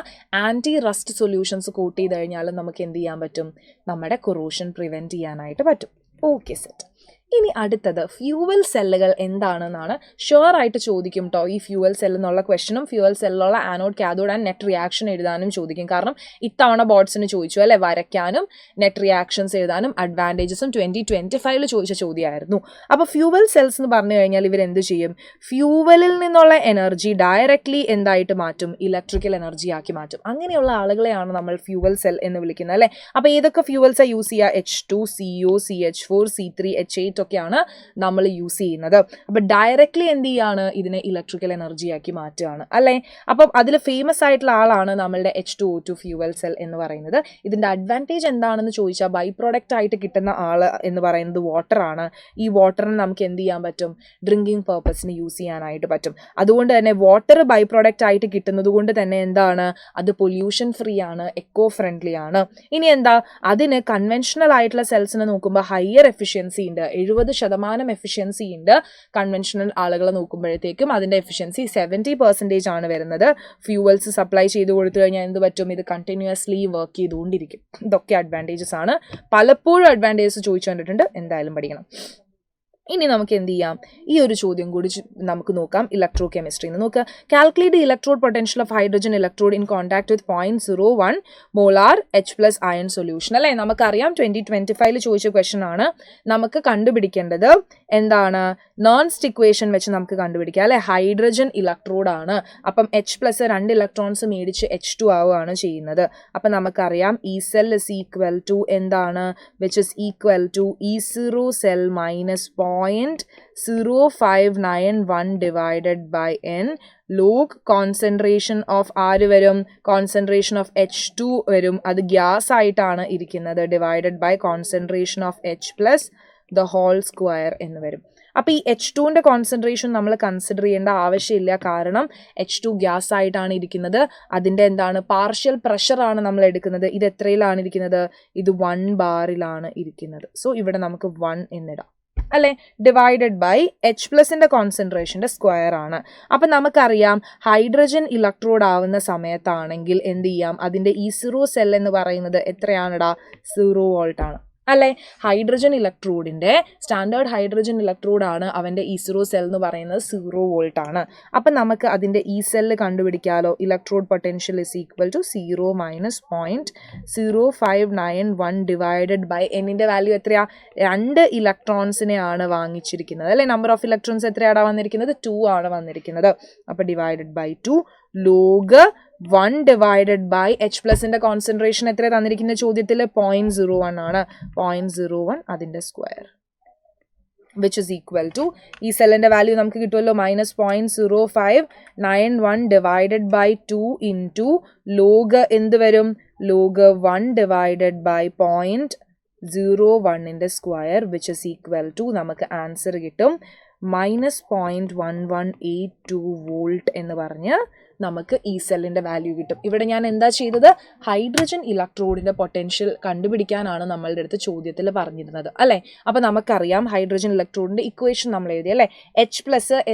ആൻറ്റി റസ്റ്റ് സൊല്യൂഷൻസ് കോട്ട് ചെയ്ത് കഴിഞ്ഞാൽ നമുക്ക് എന്ത് ചെയ്യാൻ പറ്റും, നമ്മുടെ കൊറോഷൻ പ്രിവെന്റ് ചെയ്യാനായിട്ട് പറ്റും. Okay set. ഇനി അടുത്തത് ഫ്യൂവൽ സെല്ലുകൾ എന്താണെന്നാണ് ഷുവർ ആയിട്ട് ചോദിക്കും കേട്ടോ. ഈ ഫ്യൂവൽ സെൽ എന്നുള്ള ക്വസ്റ്റനും ഫ്യൂവൽ സെല്ലുള്ള anode cathode and net reaction എഴുതാനും ചോദിക്കും. കാരണം ഇത്തവണ ബോർഡ്സിന് ചോദിച്ചു അല്ലെ, വരയ്ക്കാനും നെറ്റ് റിയാക്ഷൻസ് എഴുതാനും അഡ്വാൻറ്റേജസും 2025 ചോദിച്ച ചോദ്യമായിരുന്നു. അപ്പോൾ ഫ്യൂവൽ സെൽസ് എന്ന് പറഞ്ഞു കഴിഞ്ഞാൽ ഇവരെന്ത് ചെയ്യും, ഫ്യൂവലിൽ നിന്നുള്ള എനർജി ഡയറക്റ്റ്ലി എന്തായിട്ട് മാറ്റും, ഇലക്ട്രിക്കൽ എനർജി ആക്കി മാറ്റും. അങ്ങനെയുള്ള ആളുകളെയാണ് നമ്മൾ ഫ്യൂവൽ സെൽ എന്ന് വിളിക്കുന്നത് അല്ലേ. അപ്പോൾ ഏതൊക്കെ ഫ്യൂവൽസാണ് യൂസ് ചെയ്യുക, H2, CO, CH4, C3, H8 ഒക്കെയാണ് നമ്മൾ യൂസ് ചെയ്യുന്നത്. അപ്പൊ ഡയറക്ട്ലി എന്ത് ചെയ്യാണ്, ഇതിനെ ഇലക്ട്രിക്കൽ എനർജി ആക്കി മാറ്റുകയാണ് അല്ലേ. അപ്പം അതിൽ ഫേമസ് ആയിട്ടുള്ള ആളാണ് നമ്മളുടെ H2O2 ഫ്യൂവൽ സെൽ എന്ന് പറയുന്നത്. ഇതിന്റെ അഡ്വാൻറ്റേജ് എന്താണെന്ന് ചോദിച്ചാൽ ബൈ പ്രോഡക്റ്റ് ആയിട്ട് കിട്ടുന്ന ആള് എന്ന് പറയുന്നത് വാട്ടർ ആണ്. ഈ വാട്ടറിന് നമുക്ക് എന്ത് ചെയ്യാൻ പറ്റും, ഡ്രിങ്കിങ് പർപ്പസിന് യൂസ് ചെയ്യാനായിട്ട് പറ്റും. അതുകൊണ്ട് തന്നെ വാട്ടർ ബൈ പ്രോഡക്റ്റ് ആയിട്ട് കിട്ടുന്നത് കൊണ്ട് തന്നെ എന്താണ്, അത് പൊല്യൂഷൻ ഫ്രീ ആണ്, എക്കോ ഫ്രണ്ട്ലി ആണ്. ഇനി എന്താ, അതിന് കൺവെൻഷണൽ ആയിട്ടുള്ള സെൽസിനെ നോക്കുമ്പോൾ ഹയർ എഫിഷ്യൻസി ഉണ്ട്, 70% എഫിഷ്യൻസി ഉണ്ട്. കൺവെൻഷണൽ ആളുകളെ നോക്കുമ്പോഴത്തേക്കും അതിന്റെ എഫിഷ്യൻസി 70% ആണ് വരുന്നത്. ഫ്യൂവൽസ് സപ്ലൈ ചെയ്ത് കൊടുത്തു കഴിഞ്ഞാൽ എന്ത് പറ്റും, ഇത് കണ്ടിന്യൂസ്ലി വർക്ക് ചെയ്തുകൊണ്ടിരിക്കും. ഇതൊക്കെ അഡ്വാൻറ്റേജസ് ആണ്. പലപ്പോഴും അഡ്വാൻറ്റേജസ് ചോദിച്ചു കണ്ടിട്ടുണ്ട്, എന്തായാലും പഠിക്കണം. ഇനി നമുക്ക് എന്ത് ചെയ്യാം, ഈ ഒരു ചോദ്യം കൂടി നമുക്ക് നോക്കാം. ഇലക്ട്രോ കെമിസ്ട്രിന്ന് നോക്കുക. Calculate electrode potential of hydrogen electrode in contact with 0.01 molar H+ iron solution അല്ലേ. നമുക്കറിയാം 2025 ചോദിച്ച ക്വസ്റ്റൻ ആണ്. നമുക്ക് കണ്ടുപിടിക്കേണ്ടത് എന്താണ്, നോൺ സ്റ്റിക്വേഷൻ വെച്ച് നമുക്ക് കണ്ടുപിടിക്കാം അല്ലെ. ഹൈഡ്രജൻ ഇലക്ട്രോഡ് ആണ്. അപ്പം H+ 2 ഇലക്ട്രോൺസ് മേടിച്ച് H2 ആവുകയാണ് ചെയ്യുന്നത്. അപ്പം നമുക്കറിയാം E cell is equal to എന്താണ്, which is equal to E0 cell minus 0.0591 divided by n log concentration of ആര് വരും, concentration of H2 വരും. അത് ഗ്യാസ് ആയിട്ടാണ് ഇരിക്കുന്നത്, divided by concentration of H+ the whole square എന്ന് വരും. അപ്പോൾ ഈ H2ന്റെ കോൺസെൻട്രേഷൻ നമ്മൾ കൺസിഡർ ചെയ്യേണ്ട ആവശ്യമില്ല, കാരണം H2 ഗ്യാസ് ആയിട്ടാണ് ഇരിക്കുന്നത്. അതിൻ്റെ എന്താണ് പാർഷ്യൽ പ്രഷറാണ് നമ്മൾ എടുക്കുന്നത്. ഇത് എത്രയിലാണ് ഇരിക്കുന്നത്? ഇത് 1 ബാറിലാണ് ഇരിക്കുന്നത്. സോ ഇവിടെ നമുക്ക് 1 എന്നിടാം അല്ലെ, ഡിവൈഡഡ് ബൈ H+ന്റെ കോൺസെൻട്രേഷന്റെ സ്ക്വയർ ആണ്. അപ്പം നമുക്കറിയാം ഹൈഡ്രജൻ ഇലക്ട്രോഡ് ആവുന്ന സമയത്താണെങ്കിൽ എന്ത് ചെയ്യാം, അതിൻ്റെ E0 സെൽ എന്ന് പറയുന്നത് എത്രയാണെടാ? 0 വോൾട്ട് ആണ് അല്ലെ. ഹൈഡ്രജൻ ഇലക്ട്രോഡിൻ്റെ സ്റ്റാൻഡേർഡ് ഹൈഡ്രജൻ ഇലക്ട്രോഡാണ്, അവൻ്റെ E0 സെൽ എന്ന് പറയുന്നത് 0 വോൾട്ട് ആണ്. അപ്പം നമുക്ക് അതിൻ്റെ ഈ സെല്ല് കണ്ടുപിടിക്കാമല്ലോ. Electrode potential is equal to 0 minus 0.0591 divided by എന്നിൻ്റെ വാല്യൂ എത്രയാ? 2 ഇലക്ട്രോൺസിനെയാണ് വാങ്ങിച്ചിരിക്കുന്നത് അല്ലെ. നമ്പർ ഓഫ് ഇലക്ട്രോൺസ് എത്രയാണ് വന്നിരിക്കുന്നത്? 2 ആണ് വന്നിരിക്കുന്നത്. അപ്പോൾ divided by 2 log 1 divided by H+ന്റെ കോൺസെൻട്രേഷൻ എത്ര തന്നിരിക്കുന്ന ചോദ്യത്തിൽ? 0.01 ആണ്. 0.01 അതിൻ്റെ square which is equal to ഈ സെല്ലിൻ്റെ വാല്യൂ നമുക്ക് കിട്ടുമല്ലോ, -0.0591 ഡിവൈഡഡ് ബൈ 2 ഇൻറ്റു ലോഗ് എന്ത് വരും? ലോഗ് 1 ഡിവൈഡഡ് ബൈ 0.01ന്റെ square which is equal to നമുക്ക് ആൻസർ കിട്ടും -0.1182 വോൾട്ട് എന്ന് പറഞ്ഞ് നമുക്ക് ഈ സെല്ലിൻ്റെ വാല്യൂ കിട്ടും. ഇവിടെ ഞാൻ എന്താ ചെയ്തത്? ഹൈഡ്രജൻ ഇലക്ട്രോഡിൻ്റെ പൊട്ടൻഷ്യൽ കണ്ടുപിടിക്കാനാണ് നമ്മളുടെ അടുത്ത് ചോദ്യത്തിൽ പറഞ്ഞിരുന്നത് അല്ലേ. അപ്പോൾ നമുക്കറിയാം ഹൈഡ്രജൻ ഇലക്ട്രോഡിൻ്റെ ഇക്വേഷൻ നമ്മൾ എഴുതി അല്ലേ. H+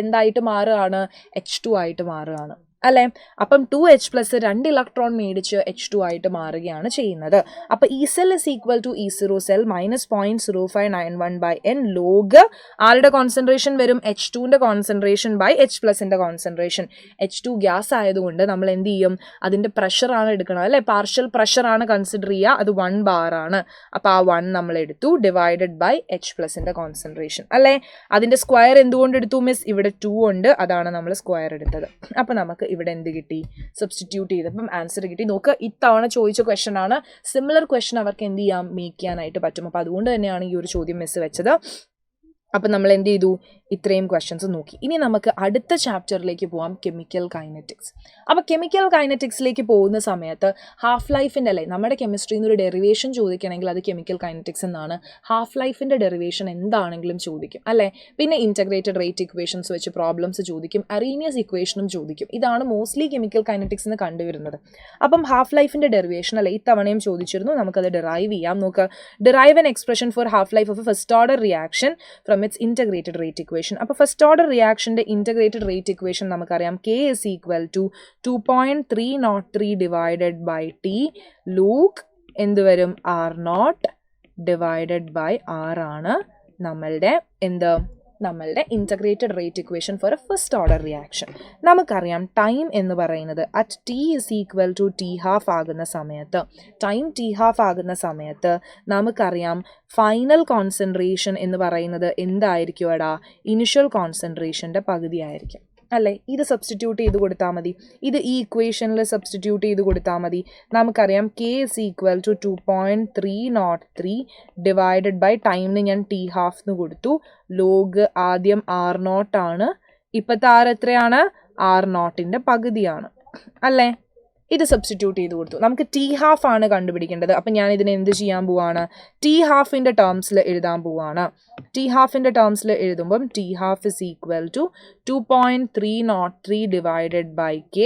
എന്തായിട്ട് മാറുകയാണ്? H2 ആയിട്ട് മാറുകയാണ് അല്ലേ. അപ്പം 2H+ 2 ഇലക്ട്രോൺ മേടിച്ച് H2 ആയിട്ട് മാറുകയാണ് ചെയ്യുന്നത്. അപ്പോൾ E cell is equal to E0 cell -0.0591 by n log ആരുടെ കോൺസെൻട്രേഷൻ വരും? H2ന്റെ കോൺസെൻട്രേഷൻ ബൈ H+ന്റെ കോൺസെൻട്രേഷൻ. H2 ഗ്യാസ് ആയതുകൊണ്ട് നമ്മൾ എന്ത് ചെയ്യും? അതിൻ്റെ പ്രഷറാണ് എടുക്കണം അല്ലേ. പാർഷ്യൽ പ്രഷറാണ് കൺസിഡർ ചെയ്യുക. അത് 1 ബാറാണ്. അപ്പോൾ ആ 1 നമ്മൾ എടുത്തു ഡിവൈഡഡ് ബൈ H+ന്റെ കോൺസെൻട്രേഷൻ അല്ലേ. അതിൻ്റെ സ്ക്വയർ എന്തുകൊണ്ട് എടുത്തു മിസ്? ഇവിടെ 2 ഉണ്ട്, അതാണ് നമ്മൾ സ്ക്വയർ എടുത്തത്. അപ്പോൾ നമുക്ക് ഇവിടെ എന്ത് കിട്ടി? സബ്സ്റ്റിറ്റ്യൂട്ട് ചെയ്തപ്പം ആൻസർ കിട്ടി. നോക്ക്, ഇത്തവണ ചോദിച്ച ക്വസ്റ്റൻ ആണ്. സിമിലർ ക്വസ്റ്റൻ അവർക്ക് എന്ത് ചെയ്യാം? മേക്ക് ചെയ്യാനായിട്ട് പറ്റും. അപ്പോൾ അതുകൊണ്ട് തന്നെയാണ് ഈ ഒരു ചോദ്യം മിസ് വെച്ചത്. അപ്പം നമ്മൾ എന്ത് ചെയ്തു? ഇത്രയും ക്വസ്റ്റ്യൻസ് നോക്കി. ഇനി നമുക്ക് അടുത്ത ചാപ്റ്ററിലേക്ക് പോകാം, കെമിക്കൽ കൈനറ്റിക്സ്. അപ്പോൾ കെമിക്കൽ കൈനറ്റിക്സിലേക്ക് പോകുന്ന സമയത്ത് ഹാഫ് ലൈഫിൻ്റെ അല്ലേ, നമ്മുടെ കെമിസ്ട്രിയിൽ നിന്ന് ഒരു ഡെറിവേഷൻ ചോദിക്കണമെങ്കിൽ അത് കെമിക്കൽ കൈനറ്റിക്സ് എന്നാണ്. ഹാഫ് ലൈഫിൻ്റെ ഡെറിവേഷൻ എന്താണെങ്കിലും ചോദിക്കും അല്ലേ. പിന്നെ ഇൻറ്റഗ്രേറ്റഡ് റേറ്റ് ഇക്വേഷൻസ് വെച്ച് പ്രോബ്ലംസ് ചോദിക്കും, അറീനിയസ് ഇക്വേഷനും ചോദിക്കും. ഇതാണ് മോസ്റ്റ്ലി കെമിക്കൽ കൈനറ്റിക്സിന് കണ്ടുവരുന്നത്. അപ്പം ഹാഫ് ലൈഫിൻ്റെ ഡെറിവേഷൻ അല്ലേ ഇത്തവണയും ചോദിച്ചിരുന്നു. നമുക്കത് ഡെറൈവ് ചെയ്യാം. നോക്കുക, derive an expression for half life of a first order reaction from its integrated rate equation. അപ്പോൾ ഫസ്റ്റ് ഓർഡർ റിയാക്ഷൻ്റെ ഇൻറ്റഗ്രേറ്റഡ് റേറ്റ് ഇക്വേഷൻ നമുക്കറിയാം. K is equal to 2.303 divided by T log എന്ത് വരും? R0 ഡിവൈഡഡ് ബൈ R ആണ് നമ്മളുടെ integrated rate equation for a first order reaction. നമുക്കറിയാം time എന്ന് പറയുന്നത് at T is equal to T½ ആകുന്ന സമയത്ത്, ടൈം T½ ആകുന്ന സമയത്ത് നമുക്കറിയാം ഫൈനൽ കോൺസെൻട്രേഷൻ എന്ന് പറയുന്നത് എന്തായിരിക്കും എടാ? ഇനിഷ്യൽ കോൺസെൻട്രേഷൻ്റെ പകുതി ആയിരിക്കും അല്ലേ. ഇത് സബ്സ്റ്റിറ്റ്യൂട്ട് ചെയ്ത് കൊടുത്താൽ മതി. ഇത് ഈ ഇക്വേഷനിൽ സബ്സ്റ്റിറ്റ്യൂട്ട് ചെയ്ത് കൊടുത്താൽ മതി. നമുക്കറിയാം K is equal to 2.303 divided by ടൈമിന് ഞാൻ T½ എന്ന് കൊടുത്തു. ലോഗ് ആദ്യം R0 ആണ്. ഇപ്പോഴത്തെ R എത്രയാണ്? R0ൻ്റെ പകുതിയാണ് അല്ലേ. ഇത് സബ്സ്റ്റിറ്റ്യൂട്ട് ചെയ്ത് കൊടുത്തു. നമുക്ക് T½ ആണ് കണ്ടുപിടിക്കേണ്ടത്. അപ്പം ഞാൻ ഇതിനെ എന്ത് ചെയ്യാൻ പോവാണ്? T½ ടേംസിൽ എഴുതാൻ പോവാണ്. T½ ടേംസിൽ എഴുതുമ്പം T½ is equal to 2.303 divided by K.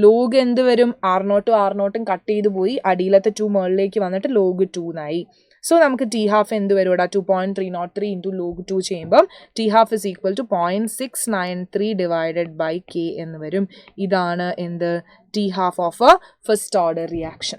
Log എന്ത് വരും? R0 കട്ട് ചെയ്ത് പോയി, അടിയിലത്തെ 2 മുകളിലേക്ക് വന്നിട്ട് ലോഗ് 2 എന്നായി. സോ നമുക്ക് T½ എന്ത് വരും ഇവിടെ? 2.303 ഇൻറ്റു ലോഗ് 2 ചെയ്യുമ്പം T½ is equal to 0.693 divided by K എന്ന് വരും. ഇതാണ് എന്ത്? T½ of a first order reaction.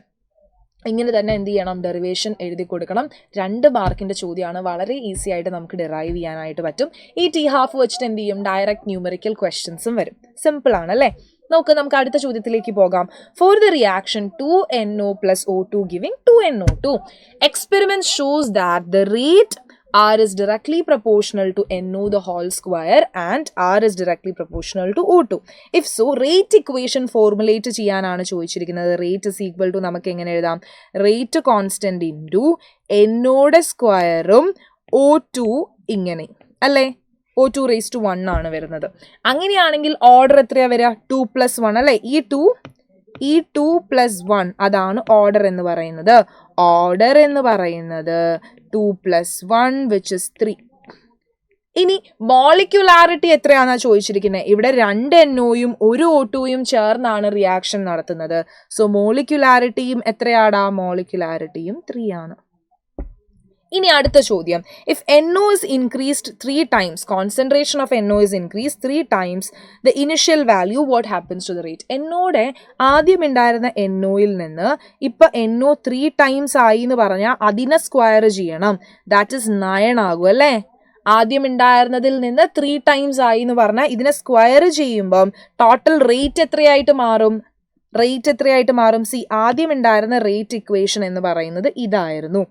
ഇങ്ങനെ തന്നെ എന്ത് ചെയ്യണം? ഡെറിവേഷൻ എഴുതി കൊടുക്കണം. 2 മാർക്കിൻ്റെ ചോദ്യമാണ്. വളരെ ഈസി ആയിട്ട് നമുക്ക് ഡെറൈവ് ചെയ്യാനായിട്ട് പറ്റും. ഈ T½ വെച്ചിട്ട് എന്ത് ചെയ്യും? ഡയറക്റ്റ് ന്യൂമറിക്കൽ ക്വസ്റ്റ്യൻസും വരും. സിമ്പിൾ ആണ് അല്ലേ. നമുക്ക് അടുത്ത ചോദ്യത്തിലേക്ക് പോകാം. For the reaction 2NO plus O2 giving 2NO2, experiment shows that the rate R is directly proportional to NO the whole square and R is directly proportional to O2. If so, rate equation formulate ചെയ്യാനാണ് ചോദിച്ചിരിക്കുന്നത്. rate is equal to നമുക്ക് എങ്ങനെ എഴുതാം? rate constant into NOയുടെ സ്ക്വയറും O2 ഇങ്ങനെ അല്ലേ. O2 raised to 1 ആണ് വരുന്നത്. അങ്ങനെയാണെങ്കിൽ ഓർഡർ എത്രയാണ് വരിക? 2 + 1 അല്ലേ. ഈ 2 + 1 അതാണ് ഓർഡർ എന്ന് പറയുന്നത്. ഓർഡർ എന്ന് പറയുന്നത് 2 + 1 which is 3. ഇനി മോളിക്യുലാരിറ്റി എത്രയാണെന്നാ ചോദിച്ചിരിക്കുന്നത്. ഇവിടെ 2 NOയും 1 O2യും ചേർന്നാണ് റിയാക്ഷൻ നടത്തുന്നത്. സോ മോളിക്യുലാരിറ്റിയും എത്രയാടാ? മോളിക്യുലാരിറ്റിയും 3 ആണ്. ഇനി അടുത്ത ചോദ്യം, if NO is increased 3 times, concentration of NO is increased 3 times the initial value, what happens to the rate? NOയുടെ ആദ്യം ഉണ്ടായിരുന്ന NOയിൽ നിന്ന് ഇപ്പൊ NO 3 times ആയി എന്ന് പറഞ്ഞാൽ അതിനെ സ്ക്വയർ ചെയ്യണം. ദാറ്റ് ഇസ് 9 ആകും അല്ലേ? ആദ്യം ഉണ്ടായിരുന്നതിൽ നിന്ന് 3 times ആയി എന്ന് പറഞ്ഞാൽ ഇതിനെ സ്ക്വയർ ചെയ്യുമ്പം ടോട്ടൽ റേറ്റ് എത്രയായിട്ട് മാറും? സി, ആദ്യം ഉണ്ടായിരുന്ന റേറ്റ് ഇക്വേഷൻ എന്ന് പറയുന്നത് ഇതായിരുന്നു.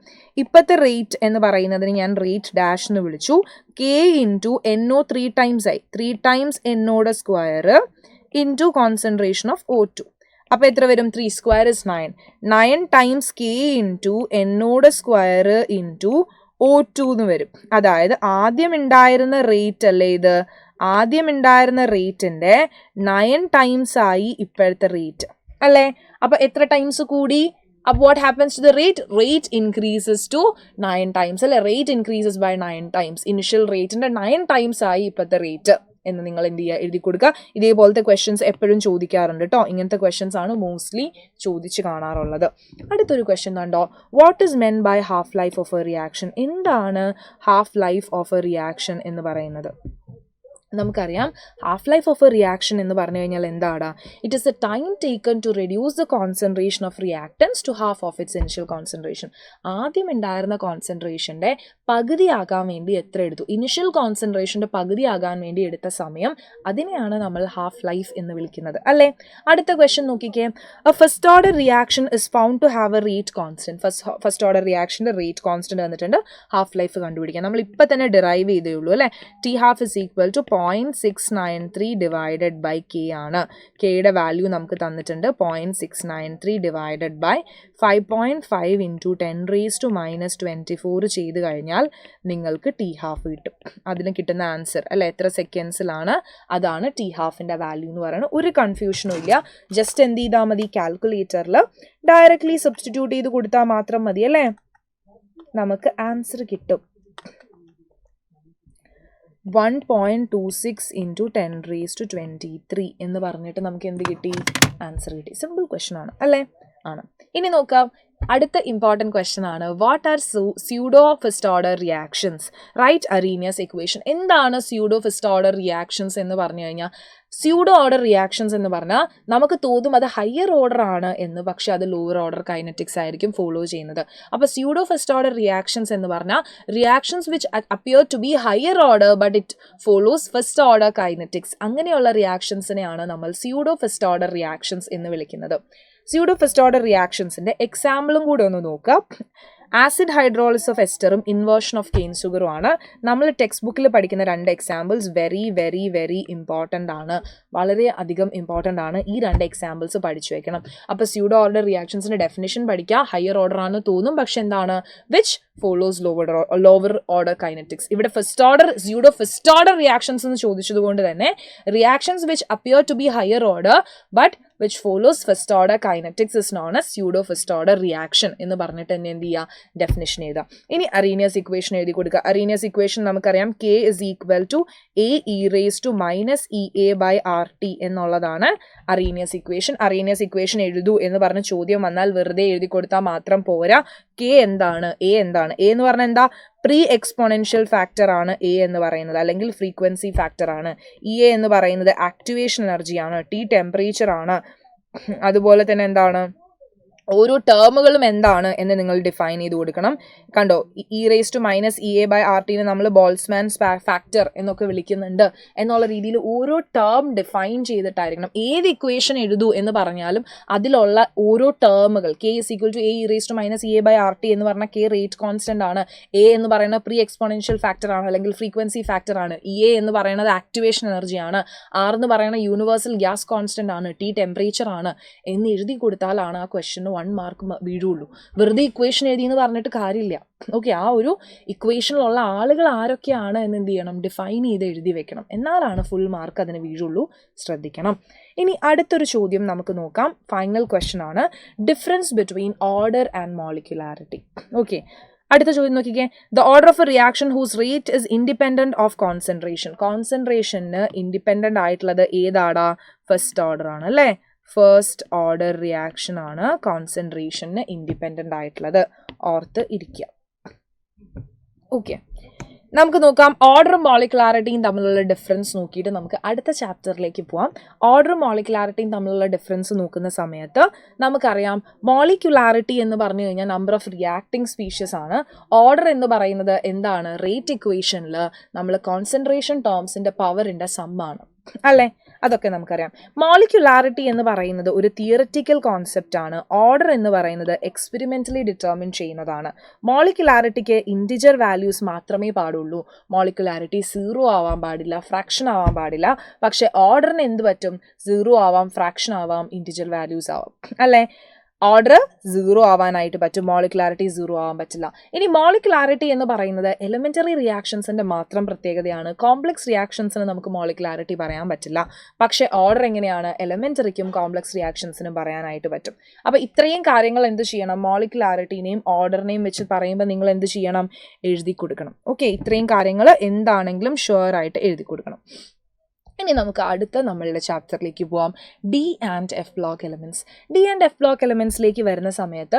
ഇപ്പോഴത്തെ റേറ്റ് എന്ന് പറയുന്നതിന് ഞാൻ റേറ്റ് ഡാഷ് എന്ന് വിളിച്ചു. K ഇൻറ്റു NO 3 times ആയി. 3 times NOയുടെ square into concentration of O2. അപ്പോൾ എത്ര വരും? 3 square is 9. 9 times K into NOയുടെ സ്ക്വയർ ഇൻറ്റു O2 എന്ന് വരും. അതായത് ആദ്യം ഉണ്ടായിരുന്ന റേറ്റ് അല്ലേ ഇത്? ആദ്യം ഉണ്ടായിരുന്ന റേറ്റിന്റെ 9 times ആയി ഇപ്പോഴത്തെ റേറ്റ് അല്ലേ? അപ്പൊ എത്ര ടൈംസ് കൂടി? അപ്പൊ what happens to the rate? Rate increases to 9 times അല്ലെ? Rate increases by 9 times. Initial റേറ്റിന്റെ 9 times ആയി ഇപ്പോഴത്തെ റേറ്റ് എന്ന് നിങ്ങൾ എന്ത് ചെയ്യുക? എഴുതി കൊടുക്കുക. ഇതേപോലത്തെ ക്വസ്റ്റ്യൻസ് എപ്പോഴും ചോദിക്കാറുണ്ട് കേട്ടോ. ഇങ്ങനത്തെ ക്വസ്റ്റ്യൻസ് ആണ് മോസ്റ്റ്ലി ചോദിച്ച് കാണാറുള്ളത്. അടുത്തൊരു ക്വസ്റ്റ്യൻ കണ്ടോ, what is meant by half life of a reaction? എന്താണ് half life of a reaction എന്ന് പറയുന്നത്? നമുക്കറിയാം half life of a reaction എന്ന് പറഞ്ഞു കഴിഞ്ഞാൽ എന്താണ്? It is a time taken to reduce the concentration of reactants to half of its initial concentration. ആദ്യം ഉണ്ടായിരുന്ന കോൺസെൻട്രേഷൻ്റെ പകുതിയാകാൻ വേണ്ടി എത്ര എടുത്തു? ഇനിഷ്യൽ കോൺസെൻട്രേഷൻ്റെ പകുതിയാകാൻ വേണ്ടി എടുത്ത സമയം, അതിനെയാണ് നമ്മൾ ഹാഫ് ലൈഫ് എന്ന് വിളിക്കുന്നത് അല്ലേ? അടുത്ത ക്വസ്റ്റ്യൻ നോക്കിക്കേ, a first order reaction is found to have a rate constant. First order റിയാക്ഷൻ്റെ റേറ്റ് കോൺസ്റ്റന്റ് വന്നിട്ടുണ്ട്. ഹാഫ് ലൈഫ് കണ്ടുപിടിക്കാം. നമ്മൾ ഇപ്പം തന്നെ ഡിറൈവ് ചെയ്തേ ഉള്ളൂ അല്ലേ? T half is equal to 0.693 divided by K ആണ്. കെയുടെ വാല്യൂ നമുക്ക് തന്നിട്ടുണ്ട് 0.693 ഡിവൈഡഡ് ബൈ 5.5 ഇൻറ്റു 10⁻⁻24 ചെയ്ത് കഴിഞ്ഞാൽ നിങ്ങൾക്ക് T half കിട്ടും. അതിന് കിട്ടുന്ന ആൻസർ അല്ലെ എത്ര സെക്കൻഡ്സിലാണ്? അതാണ് T halfന്റെ വാല്യൂ എന്ന് പറയുന്നത്. ഒരു കൺഫ്യൂഷനും ഇല്ല. ജസ്റ്റ് എന്ത് ചെയ്താൽ മതി? കാൽക്കുലേറ്ററിൽ ഡയറക്ട്ലി സബ്സ്റ്റിറ്റ്യൂട്ട് ചെയ്ത് കൊടുത്താൽ മാത്രം മതി അല്ലേ? നമുക്ക് ആൻസർ കിട്ടും. 1.26 ഇൻറ്റു 10⁻23 എന്ന് പറഞ്ഞിട്ട് നമുക്ക് എന്ത് കിട്ടി? ആൻസർ കിട്ടി. സിമ്പിൾ ക്വസ്റ്റ്യൻ ആണ് അല്ലേ? ആണ്. ഇനി നോക്കാം, അടുത്ത ഇമ്പോർട്ടൻറ്റ് ക്വസ്റ്റ്യൻ ആണ്, what are pseudo first order reactions? Write Arrhenius equation. എന്താണ് സ്യൂഡോ ഫസ്റ്റ് ഓർഡർ റിയാക്ഷൻസ് എന്ന് പറഞ്ഞു കഴിഞ്ഞാൽ? സ്യൂഡോ ഓർഡർ റിയാക്ഷൻസ് എന്ന് പറഞ്ഞാൽ നമുക്ക് തോന്നും അത് ഹയർ ഓർഡർ ആണ് എന്ന്, പക്ഷെ അത് ലോവർ ഓർഡർ കൈനറ്റിക്സ് ആയിരിക്കും ഫോളോ ചെയ്യുന്നത്. അപ്പോൾ സ്യൂഡോ ഫസ്റ്റ് ഓർഡർ റിയാക്ഷൻസ് എന്ന് പറഞ്ഞാൽ reactions which appear to be higher order but it follows first order kinetics. അങ്ങനെയുള്ള റിയാക്ഷൻസിനെയാണ് നമ്മൾ സ്യൂഡോ ഫസ്റ്റ് ഓർഡർ റിയാക്ഷൻസ് എന്ന് വിളിക്കുന്നത്. സ്യൂഡോ ഫസ്റ്റ് ഓർഡർ റിയാക്ഷൻസിന്റെ എക്സാമ്പിളും കൂടെ ഒന്ന് നോക്കാം. ആസിഡ് ഹൈഡ്രോളിസ് ഓഫ് എസ്റ്ററും ഇൻവേർഷൻ ഓഫ് കെയിൻ ഷുഗറും ആണ് നമ്മൾ ടെക്സ്റ്റ് ബുക്കിൽ പഠിക്കുന്ന 2 examples. Very very very important ആണ്, വളരെ അധികം ഇമ്പോർട്ടൻ്റ് ആണ്. ഈ 2 എക്സാമ്പിൾസ് പഠിച്ചു വെക്കണം. അപ്പോൾ സ്യൂഡോ ഓർഡർ റിയാക്ഷൻസിന്റെ ഡെഫിനിഷൻ പഠിക്കുക. ഹയർ ഓർഡർ ആണെന്ന് തോന്നും, പക്ഷെ എന്താണ്? Which follows lower order kinetics. ഇവിടെ first order pseudo first order reactions എന്ന് ചോദിച്ചതുകൊണ്ട് തന്നെ reactions which appear to be higher order but which follows first order kinetics is known as pseudo first order reaction എന്ന് പറഞ്ഞിട്ട് തന്നെ എന്ത് ചെയ്യുക? Definition എഴുതാം. ഇനി അറീനിയസ് ഇക്വേഷൻ എഴുതി കൊടുക്കുക. അറീനിയസ് ഇക്വേഷൻ നമുക്കറിയാം K is equal to AE⁻ എന്നുള്ളതാണ് അറീനിയസ് ഇക്വേഷൻ. അറീനിയസ് ഇക്വേഷൻ എഴുതൂ എന്ന് പറഞ്ഞ ചോദ്യം വന്നാൽ വെറുതെ എഴുതി കൊടുത്താൽ മാത്രം പോരാ. K എന്താണ്? A എന്താണ്? A എന്ന് പറഞ്ഞാൽ എന്താ? പ്രീ എക്സ്പോണൻഷ്യൽ ഫാക്ടർ ആണ് എ എന്ന് പറയുന്നത്, അല്ലെങ്കിൽ ഫ്രീക്വൻസി ഫാക്ടർ ആണ്. ഇ എ എന്ന് പറയുന്നത് ആക്ടിവേഷൻ എനർജിയാണ്. ടി ടെമ്പറേച്ചർ ആണ്. അതുപോലെ തന്നെ എന്താണ്? ഓരോ ടേമുകളും എന്താണ് എന്ന് നിങ്ങൾ ഡിഫൈൻ ചെയ്ത് കൊടുക്കണം. കണ്ടോ, E⁻⁻ നമ്മൾ ബോൾസ്മാൻസ് ഫാക്ടർ എന്നൊക്കെ വിളിക്കുന്നുണ്ട് എന്നുള്ള രീതിയിൽ ഓരോ ടേം ഡിഫൈൻ ചെയ്തിട്ടായിരിക്കണം. ഏത് ഇക്വേഷൻ എഴുതൂ എന്ന് പറഞ്ഞാലും അതിലുള്ള ഓരോ ടേമുകൾ K is equal to AE⁻⁻ എന്ന് പറഞ്ഞാൽ K റേറ്റ് കോൺസ്റ്റന്റ് ആണ്. എ എന്ന് പറയുന്നത് പ്രീ എക്സ്പോണൻഷ്യൽ ഫാക്ടർ ആണ്, അല്ലെങ്കിൽ ഫ്രീക്വൻസി ഫാക്ടർ ആണ്. ഇ എ എന്ന് പറയുന്നത് ആക്ടിവേഷൻ എനർജിയാണ്. ആർ എന്ന് പറയുന്നത് യൂണിവേഴ്സൽ ഗ്യാസ് കോൺസ്റ്റന്റ് ആണ്. ടി ടെമ്പറേച്ചർ ആണ് എന്ന് എഴുതി കൊടുത്താലാണ് ആ ക്വസ്റ്റ്യന് 1 മാർക്ക് വീഴുള്ളൂ. വെറുതെ ഇക്വേഷൻ എഴുതി എന്ന് പറഞ്ഞിട്ട് കാര്യമില്ല. ഓക്കെ, ആ ഒരു ഇക്വേഷനിലുള്ള ആളുകൾ ആരൊക്കെയാണ് എന്ന് എന്ത് ചെയ്യണം? ഡിഫൈൻ ചെയ്ത് എഴുതി വെക്കണം. എന്നാലാണ് ഫുൾ മാർക്ക് അതിന് വീഴുള്ളൂ. ശ്രദ്ധിക്കണം. ഇനി അടുത്തൊരു ചോദ്യം നമുക്ക് നോക്കാം. ഫൈനൽ ക്വസ്റ്റ്യൻ ആണ്, difference between order and molecularity. Okay, അടുത്ത ചോദ്യം നോക്കിക്കേ, the order of a reaction whose rate is independent of concentration. കോൺസെൻട്രേഷന് ഇൻഡിപെൻഡന്റ് ആയിട്ടുള്ളത് ഏതാടാ? ഫസ്റ്റ് ഓർഡർ ആണ് അല്ലേ? ഫസ്റ്റ് ഓർഡർ റിയാക്ഷൻ ആണ് കോൺസെൻട്രേഷന് ഇൻഡിപെൻഡന്റ് ആയിട്ടുള്ളത്. ഓർത്ത് ഇരിക്കുക. ഓക്കെ, നമുക്ക് നോക്കാം ഓർഡറും മോളിക്കുലാരിറ്റിയും തമ്മിലുള്ള ഡിഫറൻസ് നോക്കിയിട്ട് നമുക്ക് അടുത്ത ചാപ്റ്ററിലേക്ക് പോവാം. ഓർഡറും മോളിക്കുലാരിറ്റിയും തമ്മിലുള്ള ഡിഫറൻസ് നോക്കുന്ന സമയത്ത് നമുക്കറിയാം മോളിക്കുലാരിറ്റി എന്ന് പറഞ്ഞു കഴിഞ്ഞാൽ നമ്പർ ഓഫ് റിയാക്ടിങ് സ്പീഷീസ് ആണ്. ഓർഡർ എന്ന് പറയുന്നത് എന്താണ്? റേറ്റ് ഇക്വേഷനിൽ നമ്മൾ കോൺസെൻട്രേഷൻ ടേംസിൻ്റെ പവറിൻ്റെ സമ്മാണ് അല്ലേ? അതൊക്കെ നമുക്കറിയാം. മോളിക്കുലാരിറ്റി എന്ന് പറയുന്നത് ഒരു തിയററ്റിക്കൽ കോൺസെപ്റ്റ് ആണ്. ഓർഡർ എന്ന് പറയുന്നത് എക്സ്പെരിമെൻ്റലി ഡിറ്റർമിൻ ചെയ്യുന്നതാണ്. മോളിക്കുലാരിറ്റിക്ക് ഇൻറ്റിജർ വാല്യൂസ് മാത്രമേ പാടുള്ളൂ. മോളിക്കുലാരിറ്റി 0 ആവാൻ പാടില്ല, ഫ്രാക്ഷൻ ആവാൻ പാടില്ല. പക്ഷേ ഓർഡറിന് എന്ത് പറ്റും? 0 ആവാം, ഫ്രാക്ഷൻ ആവാം, ഇൻറ്റിജർ വാല്യൂസ് ആവാം അല്ലേ? ഓർഡർ 0 ആവാനായിട്ട് പറ്റും, മോളിക്കുലാരിറ്റി 0 ആവാൻ പറ്റില്ല. ഇനി മോളിക്കുലാരിറ്റി എന്ന് പറയുന്നത് എലിമെൻ്ററി റിയാക്ഷൻസിൻ്റെ മാത്രം പ്രത്യേകതയാണ്. കോംപ്ലക്സ് റിയാക്ഷൻസിന് നമുക്ക് മോളിക്കുലാരിറ്റി പറയാൻ പറ്റില്ല. പക്ഷേ ഓർഡർ എങ്ങനെയാണ്? എലിമെൻ്ററിക്കും കോംപ്ലക്സ് റിയാക്ഷൻസിനും പറയാനായിട്ട് പറ്റും. അപ്പോൾ ഇത്രയും കാര്യങ്ങൾ എന്ത് ചെയ്യണം? മോളിക്കുലാരിറ്റിനെയും ഓർഡറിനെയും വെച്ച് പറയുമ്പോൾ നിങ്ങൾ എന്ത് ചെയ്യണം? എഴുതി കൊടുക്കണം. ഓക്കെ, ഇത്രയും കാര്യങ്ങൾ എന്താണെങ്കിലും ഷുവർ ആയിട്ട് എഴുതി കൊടുക്കണം. ഇനി നമുക്ക് അടുത്ത നമ്മളുടെ ചാപ്റ്ററിലേക്ക് പോവാം. D and F block elements. D and F block എലമെൻറ്റ്സിലേക്ക് വരുന്ന സമയത്ത്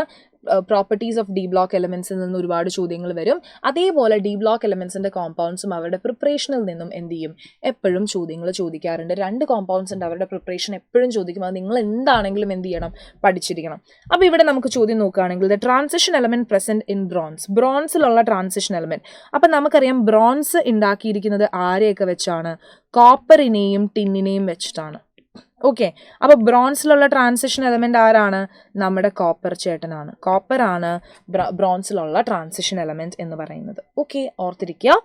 പ്രോപ്പർട്ടീസ് ഓഫ് ഡി ബ്ലോക്ക് എലമെൻറ്റ്സിൽ നിന്ന് ഒരുപാട് ചോദ്യങ്ങൾ വരും. അതേപോലെ ഡി ബ്ലോക്ക് എലമെൻറ്റ്സിൻ്റെ കോമ്പൗണ്ട്സും അവരുടെ പ്രിപ്പറേഷനിൽ നിന്നും എന്ത് ചെയ്യും? എപ്പോഴും ചോദ്യങ്ങൾ ചോദിക്കാറുണ്ട്. 2 കോമ്പൗണ്ട്സ് ഉണ്ട്, അവരുടെ പ്രിപ്പറേഷൻ എപ്പോഴും ചോദിക്കും. അത് നിങ്ങൾ എന്താണെങ്കിലും എന്ത് ചെയ്യണം? പഠിച്ചിരിക്കണം. അപ്പോൾ ഇവിടെ നമുക്ക് ചോദ്യം നോക്കുകയാണെങ്കിൽ the transition element present in bronze. ബ്രോൺസിലുള്ള ട്രാൻസിഷൻ എലമെൻറ്റ്. അപ്പം നമുക്കറിയാം ബ്രോൺസ് ഉണ്ടാക്കിയിരിക്കുന്നത് ആരെയൊക്കെ വെച്ചാണ്? കോപ്പറിനെയും ടിന്നിനെയും വെച്ചിട്ടാണ്. ഓക്കെ, അപ്പോൾ ബ്രോൺസിലുള്ള ട്രാൻസിഷൻ എലമെൻ്റ് ആരാണ്? നമ്മുടെ കോപ്പർ ചേട്ടനാണ്. കോപ്പറാണ് ബ്രോൺസിലുള്ള ട്രാൻസിഷൻ എലമെൻറ്റ് എന്ന് പറയുന്നത്. ഓക്കെ, ഓർത്തിരിക്കുക.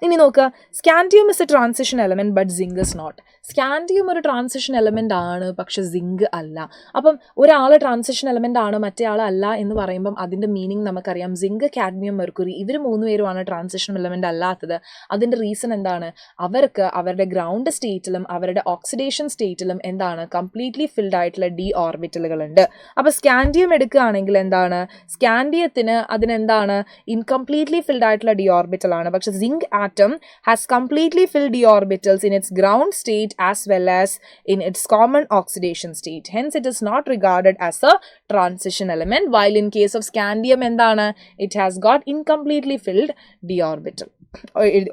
ഇനി നോക്കുക, scandium is a transition element but zinc is not. Scandium ഒരു ട്രാൻസിഷൻ എലമെൻ്റ് ആണ്, പക്ഷെ സിങ്ക് അല്ല. അപ്പം ഒരാൾ ട്രാൻസിഷൻ എലമെൻ്റ് ആണ്, മറ്റേ ആൾ അല്ല എന്ന് പറയുമ്പം അതിൻ്റെ മീനിങ് നമുക്കറിയാം. സിങ്ക്, കാഡ്മിയം, മെർക്കുറി ഇവർ 3 പേരുമാണ് ട്രാൻസിഷൻ എലമെൻ്റ് അല്ലാത്തത്. അതിൻ്റെ റീസൺ എന്താണ്? അവർക്ക് അവരുടെ ഗ്രൗണ്ട് സ്റ്റേറ്റിലും അവരുടെ ഓക്സിഡേഷൻ സ്റ്റേറ്റിലും എന്താണ്? കംപ്ലീറ്റ്ലി ഫിൽഡ് ആയിട്ടുള്ള ഡി ഓർബിറ്റലുകളുണ്ട്. അപ്പോൾ സ്കാൻഡിയം എടുക്കുകയാണെങ്കിൽ എന്താണ്? സ്കാൻഡിയത്തിന് അതിനെന്താണ്? ഇൻകംപ്ലീറ്റ്ലി ഫിൽഡ് ആയിട്ടുള്ള ഡി ഓർബിറ്റലാണ്. പക്ഷെ zinc atom has completely filled d orbitals in its ground state as well as in its common oxidation state. Hence, it is not regarded as a transition element, while in case of scandium endana, it has got incompletely filled d orbital.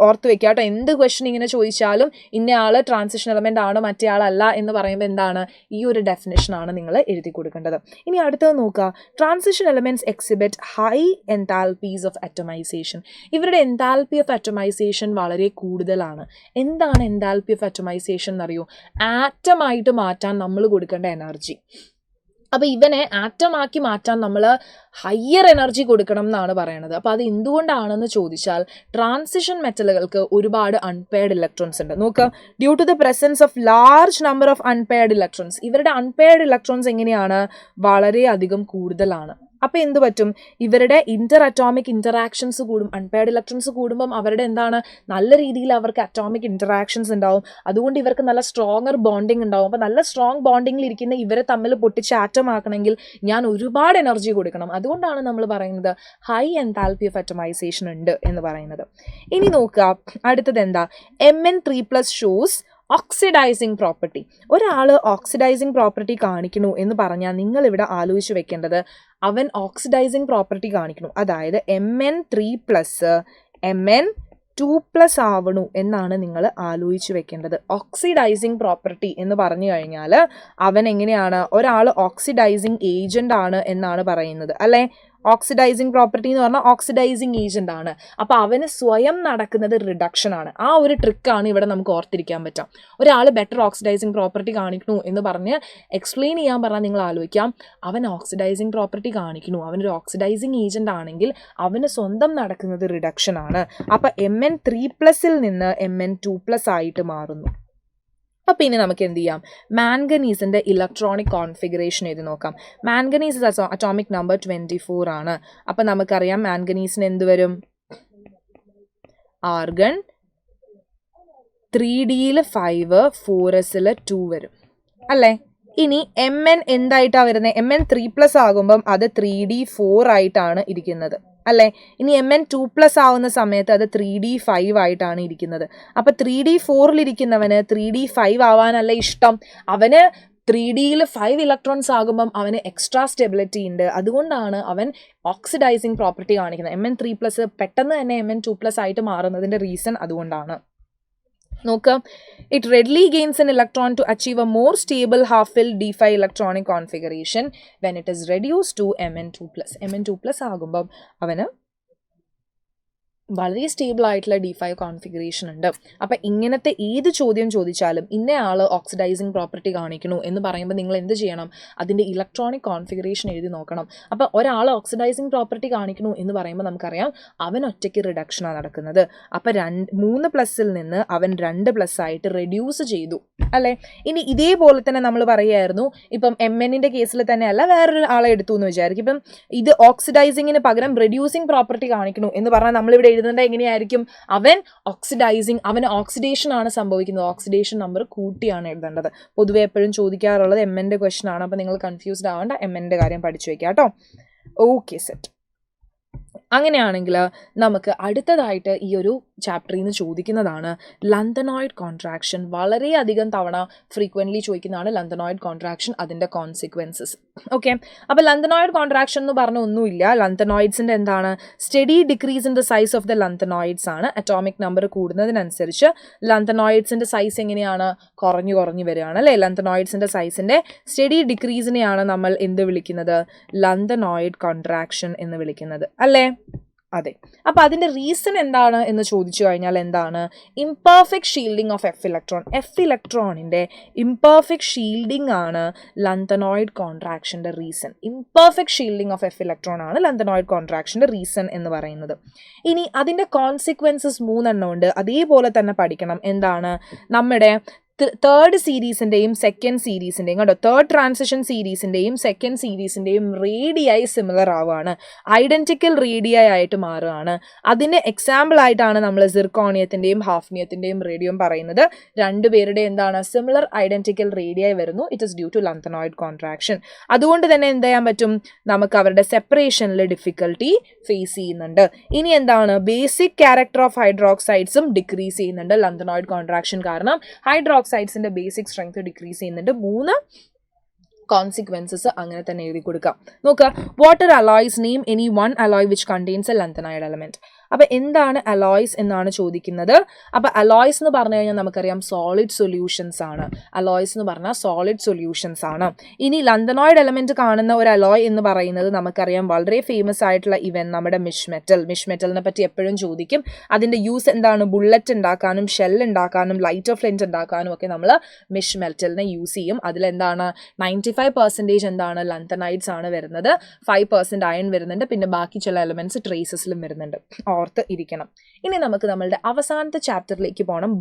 ഓർത്ത് വെക്കുക കേട്ടോ. എന്ത് question ഇങ്ങനെ ചോദിച്ചാലും ഇന്നയാൾ transition element ആണ്, മറ്റേ ആളല്ല എന്ന് പറയുമ്പോൾ എന്താണ്? ഈ ഒരു ഡെഫിനേഷനാണ് നിങ്ങൾ എഴുതി കൊടുക്കേണ്ടത്. ഇനി അടുത്തത് നോക്കുക, transition elements exhibit high enthalpies of atomisation. ഇവരുടെ എൻതാൽപ്പി ഓഫ് അറ്റമൈസേഷൻ വളരെ കൂടുതലാണ്. എന്താണ് എൻതാൽപ്പി ഓഫ് അറ്റമൈസേഷൻ എന്നറിയോ? ആറ്റമായിട്ട് മാറ്റാൻ നമ്മൾ കൊടുക്കേണ്ട എനർജി. അപ്പോൾ ഇവനെ ആറ്റമാക്കി മാറ്റാൻ നമ്മൾ ഹയർ എനർജി കൊടുക്കണം എന്നാണ് പറയണത്. അപ്പോൾ അത് എന്തുകൊണ്ടാണെന്ന് ചോദിച്ചാൽ ട്രാൻസിഷൻ മെറ്റലുകൾക്ക് ഒരുപാട് അൺപെയർഡ് ഇലക്ട്രോൺസ് ഉണ്ട്. നോക്കുക, due to the presence of large number of unpaired electrons. ഇവരുടെ അൺപെയർഡ് ഇലക്ട്രോൺസ് എങ്ങനെയാണ്? വളരെയധികം കൂടുതലാണ്. അപ്പോൾ എന്ത് പറ്റും? ഇവരുടെ ഇൻ്റർ അറ്റോമിക് ഇൻറ്ററാക്ഷൻസ് കൂടും. അൺപെയർഡ് ഇലക്ട്രോൺസ് കൂടുമ്പം അവരുടെ എന്താണ്? നല്ല രീതിയിൽ അവർക്ക് അറ്റോമിക് ഇൻറ്ററാക്ഷൻസ് ഉണ്ടാവും. അതുകൊണ്ട് ഇവർക്ക് നല്ല സ്ട്രോങ്ങർ ബോണ്ടിങ് ഉണ്ടാവും. അപ്പോൾ നല്ല സ്ട്രോങ് ബോണ്ടിങ്ങിൽ ഇരിക്കുന്ന ഇവരെ തമ്മിൽ പൊട്ടിച്ച് ആറ്റം ആക്കണമെങ്കിൽ ഞാൻ ഒരുപാട് എനർജി കൊടുക്കണം. അതുകൊണ്ടാണ് നമ്മൾ പറയുന്നത് ഹൈ എൻതാൽപ്പി ഓഫ് അറ്റമൈസേഷൻ ഉണ്ട് എന്ന് പറയുന്നത്. ഇനി നോക്കുക, അടുത്തത് എന്താ? Mn3+ shows oxidising property. ഒരാൾ ഓക്സിഡൈസിങ് പ്രോപ്പർട്ടി കാണിക്കണു എന്ന് പറഞ്ഞാൽ നിങ്ങൾ ഇവിടെ ആലോചിച്ച് വെക്കേണ്ടത് അവൻ ഓക്സിഡൈസിങ് പ്രോപ്പർട്ടി കാണിക്കണു. അതായത് Mn3+ Mn2+ ആവണു എന്നാണ് നിങ്ങൾ ആലോചിച്ച് വെക്കേണ്ടത്. ഓക്സിഡൈസിങ് പ്രോപ്പർട്ടി എന്ന് പറഞ്ഞു കഴിഞ്ഞാൽ അവൻ എങ്ങനെയാണ്? ഒരാൾ ഓക്സിഡൈസിങ് ഏജൻ്റ് ആണ് എന്നാണ് പറയുന്നത് അല്ലേ? ഓക്സിഡൈസിങ് പ്രോപ്പർട്ടി എന്ന് പറഞ്ഞാൽ ഓക്സിഡൈസിങ് ഏജൻ്റ് ആണ്. അപ്പോൾ അവന് സ്വയം നടക്കുന്നത് റിഡക്ഷൻ ആണ്. ആ ഒരു ട്രിക്കാണ് ഇവിടെ നമുക്ക് ഓർത്തിരിക്കാൻ പറ്റാം. ഒരാൾ ബെറ്റർ ഓക്സിഡൈസിങ് പ്രോപ്പർട്ടി കാണിക്കണു എന്ന് പറഞ്ഞ് എക്സ്പ്ലെയിൻ ചെയ്യാൻ പറഞ്ഞാൽ നിങ്ങൾ ആലോചിക്കാം, അവൻ ഓക്സിഡൈസിങ് പ്രോപ്പർട്ടി കാണിക്കണു, അവനൊരു ഓക്സിഡൈസിങ് ഏജൻ്റ് ആണെങ്കിൽ അവന് സ്വന്തം നടക്കുന്നത് റിഡക്ഷൻ ആണ്. അപ്പോൾ Mn3+ നിന്ന് Mn2+ ആയിട്ട് മാറുന്നു. അപ്പോൾ ഇനി നമുക്ക് എന്ത് ചെയ്യാം? മാംഗനീസിൻ്റെ ഇലക്ട്രോണിക് കോൺഫിഗറേഷൻ എഴുതി നോക്കാം. മാംഗനീസ് അറ്റോമിക് നമ്പർ 24 ആണ്. അപ്പോൾ നമുക്കറിയാം മാംഗനീസിന് എന്ത് വരും? ആർഗൺ 3D 5, 4s 2 വരും അല്ലേ? ഇനി Mn എന്തായിട്ടാണ് വരുന്നത്? Mn3+ ആകുമ്പം അത് 3D 4 ആയിട്ടാണ് ഇരിക്കുന്നത്. അല്ലേ? ഇനി Mn2+ ആവുന്ന സമയത്ത് അത് 3d5 ആയിട്ടാണ് ഇരിക്കുന്നത്. അപ്പൊ 3d4 3d5 ആവാനല്ല ഇഷ്ടം. അവന് 3Dയിൽ 5 ഇലക്ട്രോൺസ് ആകുമ്പം അവന് എക്സ്ട്രാ സ്റ്റെബിലിറ്റി ഉണ്ട്. അതുകൊണ്ടാണ് അവൻ ഓക്സിഡൈസിങ് പ്രോപ്പർട്ടി കാണിക്കുന്നത്. Mn3+ പെട്ടെന്ന് തന്നെ Mn2+ ആയിട്ട് മാറുന്നതിന്റെ റീസൺ അതുകൊണ്ടാണ്. നോക്കുക, it readily gains an electron to achieve a more stable half-filled d5 electronic configuration when it is reduced to Mn2+. Mn2+ ആകുമ്പം അവന് വളരെ സ്റ്റേബിൾ ആയിട്ടുള്ള d5 കോൺഫിഗറേഷൻ ഉണ്ട്. അപ്പം ഇങ്ങനത്തെ ഏത് ചോദ്യം ചോദിച്ചാലും ഇന്നയാൾ ഓക്സിഡൈസിങ് പ്രോപ്പർട്ടി കാണിക്കണു എന്ന് പറയുമ്പോൾ നിങ്ങൾ എന്ത് ചെയ്യണം? അതിൻ്റെ ഇലക്ട്രോണിക് കോൺഫിഗറേഷൻ എഴുതി നോക്കണം. അപ്പം ഒരാൾ ഓക്സിഡൈസിങ് പ്രോപ്പർട്ടി കാണിക്കണു എന്ന് പറയുമ്പോൾ നമുക്കറിയാം അവൻ ഒറ്റയ്ക്ക് റിഡക്ഷനാണ് നടക്കുന്നത്. അപ്പം 3+ നിന്ന് അവൻ 2+ ആയിട്ട് റെഡ്യൂസ് ചെയ്തു, അല്ലേ? ഇനി ഇതേപോലെ തന്നെ നമ്മൾ പറയുമായിരുന്നു, ഇപ്പം Mn കേസിൽ തന്നെ അല്ല, വേറൊരു ആളെ എടുത്തു എന്ന് വിചാരിക്കും. ഇപ്പം ഇത് ഓക്സിഡൈസിങ്ങിന് പകരം റെഡ്യൂസിങ് പ്രോപ്പർട്ടി കാണിക്കണു എന്ന് പറഞ്ഞാൽ നമ്മളിവിടെ എഴുതേണ്ട എങ്ങനെയായിരിക്കും? അവൻ അവന് ഓക്സിഡേഷൻ ആണ് സംഭവിക്കുന്നത്. ഓക്സിഡേഷൻ നമ്പർ കൂട്ടിയാണ് എഴുതേണ്ടത്. പൊതുവെ എപ്പോഴും ചോദിക്കാറുള്ളത് Mn ക്വസ്റ്റൻ ആണ്. അപ്പോൾ നിങ്ങൾ കൺഫ്യൂസ്ഡ് ആവേണ്ട, Mn കാര്യം പഠിച്ചു വെക്കാം കേട്ടോ. Okay, set. അങ്ങനെയാണെങ്കിൽ നമുക്ക് അടുത്തതായിട്ട് ഈ ഒരു ചാപ്റ്ററിൽ നിന്ന് ചോദിക്കുന്നതാണ് ലന്തനോയിഡ് കോൺട്രാക്ഷൻ. വളരെയധികം തവണ ഫ്രീക്വൻ്റ്ലി ചോദിക്കുന്നതാണ് ലന്തനോയിഡ് കോൺട്രാക്ഷൻ, അതിൻ്റെ കോൺസിക്വൻസസ്. ഓക്കെ, അപ്പോൾ ലന്തനോയിഡ് കോൺട്രാക്ഷൻ എന്ന് പറഞ്ഞ ഒന്നുമില്ല. ലന്തനോയിഡ്സിൻ്റെ എന്താണ്? Steady decrease in the size of the lanthanoids ആണ്. അറ്റോമിക് നമ്പർ കൂടുന്നതിനനുസരിച്ച് ലന്തനോയിഡ്സിൻ്റെ സൈസ് എങ്ങനെയാണ്? കുറഞ്ഞു വരികയാണ്, അല്ലേ? ലന്തനോയിഡ്സിൻ്റെ സൈസിൻ്റെ സ്റ്റഡി ഡിക്രീസിനെയാണ് നമ്മൾ എന്ത് വിളിക്കുന്നത്? ലന്തനോയിഡ് കോൺട്രാക്ഷൻ എന്ന് വിളിക്കുന്നത്, അല്ലേ? അതെ. അപ്പം അതിൻ്റെ റീസൺ എന്താണ് എന്ന് ചോദിച്ചു കഴിഞ്ഞാൽ എന്താണ്? Imperfect shielding of f electron. F ഇലക്ട്രോണിൻ്റെ ഇംപെർഫെക്റ്റ് ഷീൽഡിംഗ് ആണ് ലന്തനോയിഡ് കോൺട്രാക്ഷൻ്റെ reason. Imperfect shielding of f electron ആണ് ലന്തനോയിഡ് കോൺട്രാക്ഷൻ്റെ റീസൺ എന്ന് പറയുന്നത്. ഇനി അതിൻ്റെ കോൺസിക്വൻസസ് 3 ഉണ്ട്. അതേപോലെ തന്നെ പഠിക്കണം. എന്താണ്? നമ്മുടെ തേർഡ് സീരീസിൻ്റെയും സെക്കൻഡ് സീരീസിൻ്റെയും കേട്ടോ, തേർഡ് ട്രാൻസിഷൻ സീരീസിൻ്റെയും സെക്കൻഡ് സീരീസിൻ്റെയും റേഡിയായി സിമിലർ ആവുകയാണ്, ഐഡൻറ്റിക്കൽ റേഡിയായി ആയിട്ട് മാറുകയാണ്. അതിന് എക്സാമ്പിൾ ആയിട്ടാണ് നമ്മൾ സിർക്കോണിയത്തിൻ്റെയും ഹാഫ്നിയത്തിൻ്റെയും റേഡിയം പറയുന്നത്. രണ്ടുപേരുടെ എന്താണ്? സിമിലർ ഐഡൻറ്റിക്കൽ റേഡിയായി വരുന്നു. It is due to lanthanoid contraction. അതുകൊണ്ട് തന്നെ എന്ത് ചെയ്യാൻ പറ്റും? നമുക്ക് അവരുടെ സെപ്പറേഷനിൽ ഡിഫിക്കൽട്ടി ഫേസ് ചെയ്യുന്നുണ്ട്. ഇനി എന്താണ്? ബേസിക് ക്യാരക്ടർ ഓഫ് ഹൈഡ്രോക്സൈഡ്സും ഡിക്രീസ് ചെയ്യുന്നുണ്ട് ലന്തനോയിഡ് കോൺട്രാക്ഷൻ കാരണം. ഹൈഡ്രോക്സൈഡ്സിന്റെ ബേസിക് സ്ട്രെങ്ത് ഡിക്രീസ് ചെയ്യുന്നുണ്ട്. 3 കോൺസിക്വൻസസ് അങ്ങനെ തന്നെ എഴുതി കൊടുക്കാം. നോക്കുക, what are alloys name any one alloy which contains a lanthanoid element. അപ്പം എന്താണ് അലോയ്സ് എന്നാണ് ചോദിക്കുന്നത്. അപ്പം അലോയ്സ് എന്ന് പറഞ്ഞു കഴിഞ്ഞാൽ നമുക്കറിയാം സോളിഡ് സൊല്യൂഷൻസ് ആണ്. അലോയ്സ് എന്ന് പറഞ്ഞാൽ സോളിഡ് സൊല്യൂഷൻസ് ആണ്. ഇനി ലന്തനോയിഡ് എലമെന്റ് കാണുന്ന ഒരു അലോയ് എന്ന് പറയുന്നത് നമുക്കറിയാം വളരെ ഫേമസ് ആയിട്ടുള്ള നമ്മുടെ മിഷ് മെറ്റലിനെ പറ്റി എപ്പോഴും ചോദിക്കും. അതിൻ്റെ യൂസ് എന്താണ്? ബുള്ളറ്റ് ഉണ്ടാക്കാനും ഷെൽ ഉണ്ടാക്കാനും ലൈറ്റർ ഫ്ലിന്റ് ഉണ്ടാക്കാനും ഒക്കെ നമ്മൾ മിഷ് മെറ്റലിനെ യൂസ് ചെയ്യും. അതിലെന്താണ്? 95% എന്താണ്? ലന്തനൈഡ്സ് ആണ് വരുന്നത്. 5% അയൺ വരുന്നുണ്ട്. പിന്നെ ബാക്കി ചില എലമെന്റ്സ് ട്രേസസിലും വരുന്നുണ്ട്. ഓർത്ത് ഇരിക്കണം. ഇനി നമുക്ക് നമ്മളുടെ അവസാനത്തെ ചാപ്റ്ററിലേക്ക് പോകണം,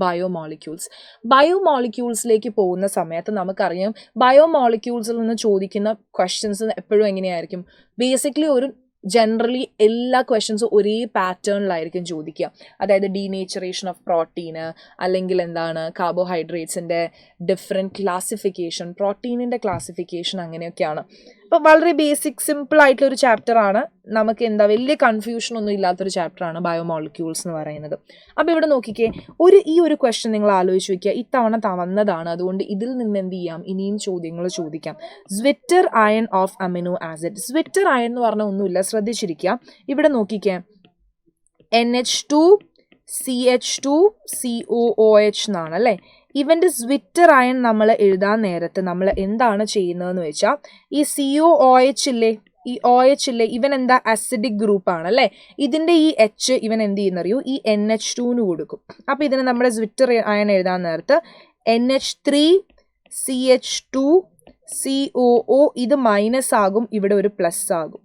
ബയോമോളിക്യൂൾസിലേക്ക് പോകുന്ന സമയത്ത് നമുക്കറിയാം ബയോമോളിക്യൂൾസിൽ നിന്ന് ചോദിക്കുന്ന ക്വസ്റ്റ്യൻസ് എപ്പോഴും എങ്ങനെയായിരിക്കും? ബേസിക്കലി ജനറലി എല്ലാ ക്വസ്റ്റ്യൻസും ഒരേ പാറ്റേണിലായിരിക്കും ചോദിക്കുക. അതായത് ഡീനേച്ചറേഷൻ ഓഫ് പ്രോട്ടീന്, അല്ലെങ്കിൽ എന്താണ് കാർബോഹൈഡ്രേറ്റ്സിൻ്റെ ഡിഫറെൻറ്റ് ക്ലാസിഫിക്കേഷൻ, പ്രോട്ടീനിൻ്റെ ക്ലാസിഫിക്കേഷൻ, അങ്ങനെയൊക്കെയാണ്. അപ്പോൾ വളരെ ബേസിക് സിമ്പിൾ ആയിട്ടുള്ള ഒരു ചാപ്റ്ററാണ്. നമുക്ക് വലിയ കൺഫ്യൂഷൻ ഒന്നും ഇല്ലാത്തൊരു ചാപ്റ്ററാണ് ബയോമോളിക്യൂൾസ് എന്ന് പറയുന്നത്. അപ്പോൾ ഇവിടെ നോക്കിക്കേ, ഈ ഒരു ക്വസ്റ്റ്യൻ നിങ്ങൾ ആലോചിച്ച് വയ്ക്കുക. ഇത്തവണ വന്നതാണ്, അതുകൊണ്ട് ഇതിൽ നിന്ന് എന്ത് ചെയ്യാം? ഇനിയും ചോദ്യങ്ങൾ ചോദിക്കാം. Zwitter ion of amino acid. Zwitter ion എന്ന് പറഞ്ഞാൽ ഒന്നുമില്ല, ശ്രദ്ധിച്ചിരിക്കുക. ഇവിടെ നോക്കിക്കേ, NH2 CH2 COOH എന്നാണ്, അല്ലേ? ഇവൻ്റെ സ്വിറ്റർ അയൺ നമ്മൾ എഴുതാൻ നേരത്ത് നമ്മൾ എന്താണ് ചെയ്യുന്നതെന്ന് വെച്ചാൽ, ഈ COOH ഇല്ലേ, ഇവൻ എന്താ? അസിഡിക് ഗ്രൂപ്പാണ്, അല്ലേ? ഇതിൻ്റെ ഈ H ഇവൻ എന്ത് ചെയ്യുന്നറിയോ? ഈ NH2 കൊടുക്കും. അപ്പോൾ ഇതിന് നമ്മുടെ സ്വിറ്റർ അയൺ എഴുതാൻ നേരത്ത് NH3 CH2 COO ഇത് മൈനസ് ആകും, ഇവിടെ ഒരു പ്ലസ് ആകും.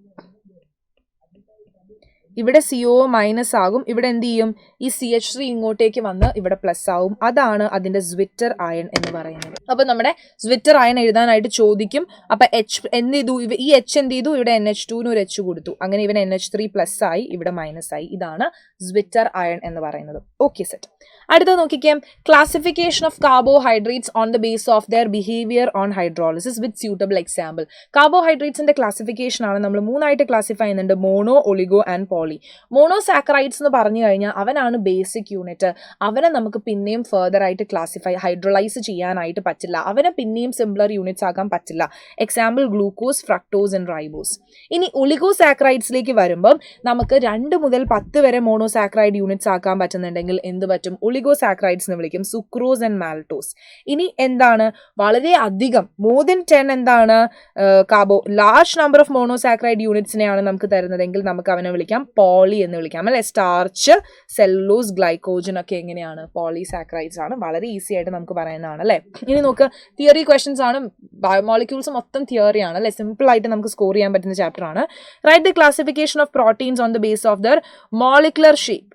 ഇവിടെ CO മൈനസ് ആകും, ഇവിടെ എന്ത് ചെയ്യും? ഈ CH3 ഇങ്ങോട്ടേക്ക് വന്ന് ഇവിടെ പ്ലസ് ആവും. അതാണ് അതിൻ്റെ സ്വിറ്റർ അയൺ എന്ന് പറയുന്നത്. അപ്പോൾ നമ്മുടെ സ്വിറ്റർ അയൺ എഴുതാനായിട്ട് ചോദിക്കും. അപ്പോൾ H എന്ത് ചെയ്തു? ഈ H എന്ത് ചെയ്തു? ഇവിടെ NH2 ഒരു H കൊടുത്തു. അങ്ങനെ ഇവൻ NH3 പ്ലസ് ആയി, ഇവിടെ മൈനസ് ആയി. ഇതാണ് സ്വിറ്റർ അയൺ എന്ന് പറയുന്നത്. Okay, set. അടുത്ത നോക്കിക്കേ, classification of carbohydrates on the base of their behaviour on hydrolysis with suitable example. കാർബോഹൈഡ്രേറ്റ്സിന്റെ ക്ലാസിഫിക്കേഷൻ ആണ് നമ്മൾ 3 ആയിട്ട് ക്ലാസിഫൈ ചെയ്യുന്നുണ്ട്: mono, oligo and poly. Poly. Monosaccharides എന്ന് പറഞ്ഞു കഴിഞ്ഞാൽ അവനാണ് ബേസിക് യൂണിറ്റ്. അവനെ നമുക്ക് പിന്നെയും ഫെർദർ ആയിട്ട് ഹൈഡ്രോളൈസ് ചെയ്യാനായിട്ട് പറ്റില്ല. അവനെ പിന്നെയും സിംപ്ലർ യൂണിറ്റ്സ് ആക്കാൻ പറ്റില്ല. Example glucose, fructose and ribose. ഇനി ഒളിഗോസാക്കറൈഡ്സിലേക്ക് വരുമ്പം നമുക്ക് 2 മുതൽ 10 വരെ മോണോസാക്കറൈഡ് യൂണിറ്റ്സ് ആക്കാൻ പറ്റുന്നുണ്ടെങ്കിൽ എന്ത് പറ്റും? ഒളിഗോസാക്കറൈഡ്സ് എന്ന് വിളിക്കും. Sucrose and maltose. ഇനി എന്താണ് വളരെ അധികം മോർ ദൻ 10 എന്താണ് ലാർജ് നമ്പർ ഓഫ് മോണോസാക്കറൈഡ് യൂണിറ്റ്സിനെയാണ് നമുക്ക് തരുന്നതെങ്കിൽ നമുക്ക് അവനെ വിളിക്കാം പോളി എന്ന് വിളിക്കാം അല്ലെ. സ്റ്റാർച്ച്, സെല്ലോസ്, ഗ്ലൈക്കോജൻ ഒക്കെ എങ്ങനെയാണ്? പോളിസാക്കറൈഡ്സ് ആണ്. വളരെ ഈസി ആയിട്ട് നമുക്ക് പറയുന്നതാണ് അല്ലെ. ഇനി നമുക്ക് തിയറി ക്വസ്റ്റ്യൻസ് ആണ്. ബയോമോളിക്യൂൾസ് മൊത്തം തിയറി ആണ് അല്ലെ. സിമ്പിൾ ആയിട്ട് നമുക്ക് സ്കോർ ചെയ്യാൻ പറ്റുന്ന ചാപ്റ്റർ ആണ്. Write the classification of proteins on the base of there molecular shape.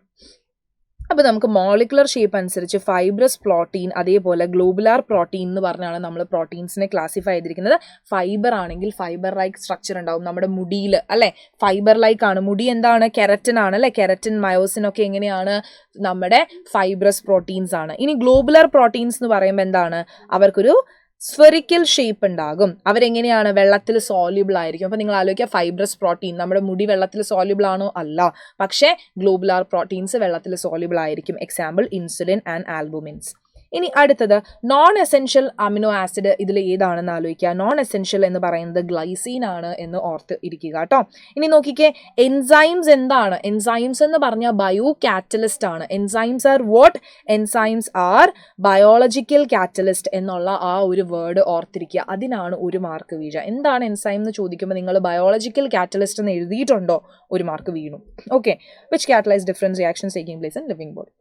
അപ്പോൾ നമുക്ക് മോളിക്കുലർ ഷേപ്പ് അനുസരിച്ച് ഫൈബ്രസ് പ്രോട്ടീൻ, അതേപോലെ ഗ്ലോബുലാർ പ്രോട്ടീൻ എന്ന് പറഞ്ഞാണ് നമ്മൾ പ്രോട്ടീൻസിനെ ക്ലാസിഫൈ ചെയ്തിരിക്കുന്നത്. ഫൈബർ ആണെങ്കിൽ ഫൈബർ ലൈക്ക് സ്ട്രക്ചർ ഉണ്ടാവും നമ്മുടെ മുടിയിൽ അല്ലേ. ഫൈബർ ലൈക്ക് ആണ്. മുടി എന്താണ്? കെരറ്റിൻ ആണ് അല്ലേ. കെരറ്റിൻ, മയോസിൻ ഒക്കെ എങ്ങനെയാണ്? നമ്മുടെ ഫൈബ്രസ് പ്രോട്ടീൻസ് ആണ്. ഇനി ഗ്ലോബുലാർ പ്രോട്ടീൻസ് എന്ന് പറയുമ്പോൾ എന്താണ്? അവർക്കൊരു സ്ഫെറിക്കൽ ഷേപ്പ് ഉണ്ടാകും. അവരെങ്ങനെയാണ്? വെള്ളത്തിൽ സോല്യൂബിൾ ആയിരിക്കും. അപ്പോൾ നിങ്ങൾ ആലോചിക്കുക, ഫൈബ്രസ് പ്രോട്ടീൻ നമ്മുടെ മുടി വെള്ളത്തിൽ സോല്യൂബിൾ ആണോ? അല്ല. പക്ഷേ ഗ്ലോബുലാർ പ്രോട്ടീൻസ് വെള്ളത്തിൽ സോല്യൂബിൾ ആയിരിക്കും. Example insulin and albumins. ഇനി അടുത്തത് നോൺ എസെൻഷ്യൽ അമിനോ ആസിഡ്. ഇതിൽ ഏതാണെന്ന് ആലോചിക്കുക. നോൺ എസെൻഷ്യൽ എന്ന് പറയുന്നത് ഗ്ലൈസീൻ ആണ് എന്ന് ഓർത്ത് ഇരിക്കുക കേട്ടോ. ഇനി നോക്കിക്കേ, എൻസൈംസ് എന്താണ്? എൻസൈംസ് എന്ന് പറഞ്ഞാൽ ബയോ കാറ്റലിസ്റ്റ് ആണ്. Enzymes are what? Enzymes are biological catalyst എന്നുള്ള ആ ഒരു വേർഡ് ഓർത്തിരിക്കുക. അതിനാണ് 1 മാർക്ക് വീഴുക. എന്താണ് എൻസൈം എന്ന് ചോദിക്കുമ്പോൾ നിങ്ങൾ ബയോളജിക്കൽ കാറ്റലിസ്റ്റ് എന്ന് എഴുതിയിട്ടുണ്ടോ? 1 മാർക്ക് വീണു. Okay. Which catalyse different reactions taking place in living body.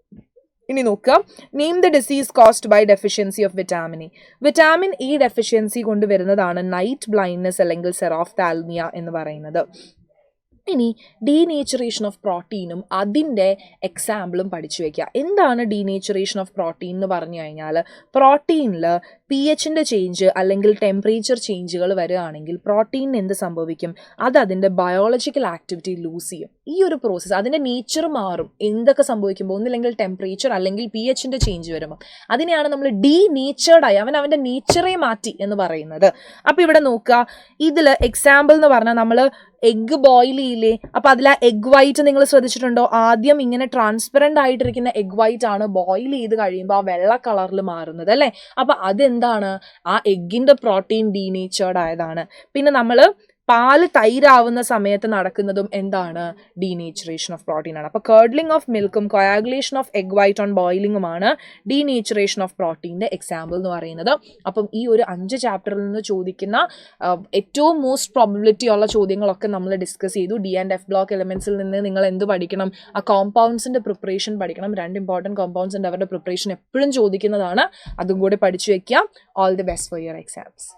ഇനി നോക്കുക, name the disease caused by deficiency of vitamin E. Vitamin E deficiency കൊണ്ട് വരുന്നതാണ് നൈറ്റ് ബ്ലൈൻഡ്നെസ് അല്ലെങ്കിൽ സെറോഫ്താൽമിയ എന്ന് പറയുന്നത്. ഇനി ഡീനേച്ചറേഷൻ ഓഫ് പ്രോട്ടീനും അതിൻ്റെ എക്സാമ്പിളും പഠിച്ചു വയ്ക്കുക. എന്താണ് ഡീനേച്ചറേഷൻ ഓഫ് പ്രോട്ടീൻ എന്ന് പറഞ്ഞു കഴിഞ്ഞാൽ, പ്രോട്ടീനിൽ pHന്റെ ചേഞ്ച് അല്ലെങ്കിൽ ടെമ്പറേച്ചർ ചേഞ്ചുകൾ വരികയാണെങ്കിൽ പ്രോട്ടീനിന് എന്ത് സംഭവിക്കും? അത് അതിൻ്റെ ബയോളജിക്കൽ ആക്ടിവിറ്റി ലൂസ് ചെയ്യും. ഈ ഒരു പ്രോസസ്സ് അതിൻ്റെ നേച്ചർ മാറും. എന്തൊക്കെ സംഭവിക്കുമ്പോൾ? ഒന്നില്ലെങ്കിൽ ടെമ്പറേച്ചർ അല്ലെങ്കിൽ pHന്റെ ചേഞ്ച് വരുമ്പോൾ അതിനെയാണ് നമ്മൾ ഡീനേച്ചേർഡായി, അവൻ്റെ നേച്ചറെ മാറ്റി എന്ന് പറയുന്നത്. അപ്പോൾ ഇവിടെ നോക്കുക, ഇതിൽ എക്സാമ്പിൾ എന്ന് പറഞ്ഞാൽ നമ്മൾ എഗ്ഗ് ബോയിൽ ചെയ്യില്ലേ? അപ്പോൾ അതിൽ ആ എഗ് വൈറ്റ് നിങ്ങൾ ശ്രദ്ധിച്ചിട്ടുണ്ടോ? ആദ്യം ഇങ്ങനെ ട്രാൻസ്പെറൻ്റ് ആയിട്ടിരിക്കുന്ന എഗ് വൈറ്റ് ആണ് ബോയിൽ ചെയ്ത് കഴിയുമ്പോൾ ആ വെള്ള കളറിൽ മാറുന്നത് അല്ലേ. അപ്പോൾ അതെന്താണ്? ആ എഗ്ഗിൻ്റെ പ്രോട്ടീൻ ഡീനേച്ചേർഡ് ആയതാണ്. പിന്നെ നമ്മൾ പാല് തൈരാവുന്ന സമയത്ത് നടക്കുന്നതും എന്താണ്? ഡീനേച്ചറേഷൻ ഓഫ് പ്രോട്ടീൻ ആണ്. അപ്പോൾ കേർഡ്ലിംഗ് ഓഫ് മിൽക്കും coagulation of egg white on ബോയിലിംഗുമാണ് ഡീനേച്ചറേഷൻ ഓഫ് പ്രോട്ടീൻ്റെ എക്സാമ്പിൾ എന്ന് പറയുന്നത്. അപ്പം ഈ ഒരു 5 ചാപ്റ്ററിൽ നിന്ന് ചോദിക്കുന്ന ഏറ്റവും മോസ്റ്റ് പ്രോബബിലിറ്റി ഉള്ള ചോദ്യങ്ങളൊക്കെ നമ്മൾ ഡിസ്കസ് ചെയ്തു. ഡി ആൻഡ് എഫ് ബ്ലോക്ക് എലിമെൻസിൽ നിന്ന് നിങ്ങൾ എന്ത് പഠിക്കണം? ആ കോമ്പൗണ്ട്സിൻ്റെ പ്രിപ്പറേഷൻ പഠിക്കണം. 2 ഇമ്പോർട്ടൻറ്റ് കോമ്പൗണ്ട്സ് ഉണ്ട്, അവരുടെ പ്രിപ്പറേഷൻ എപ്പോഴും ചോദിക്കുന്നതാണ്. അതും കൂടി പഠിച്ചു വയ്ക്കുക. All the best for your exams.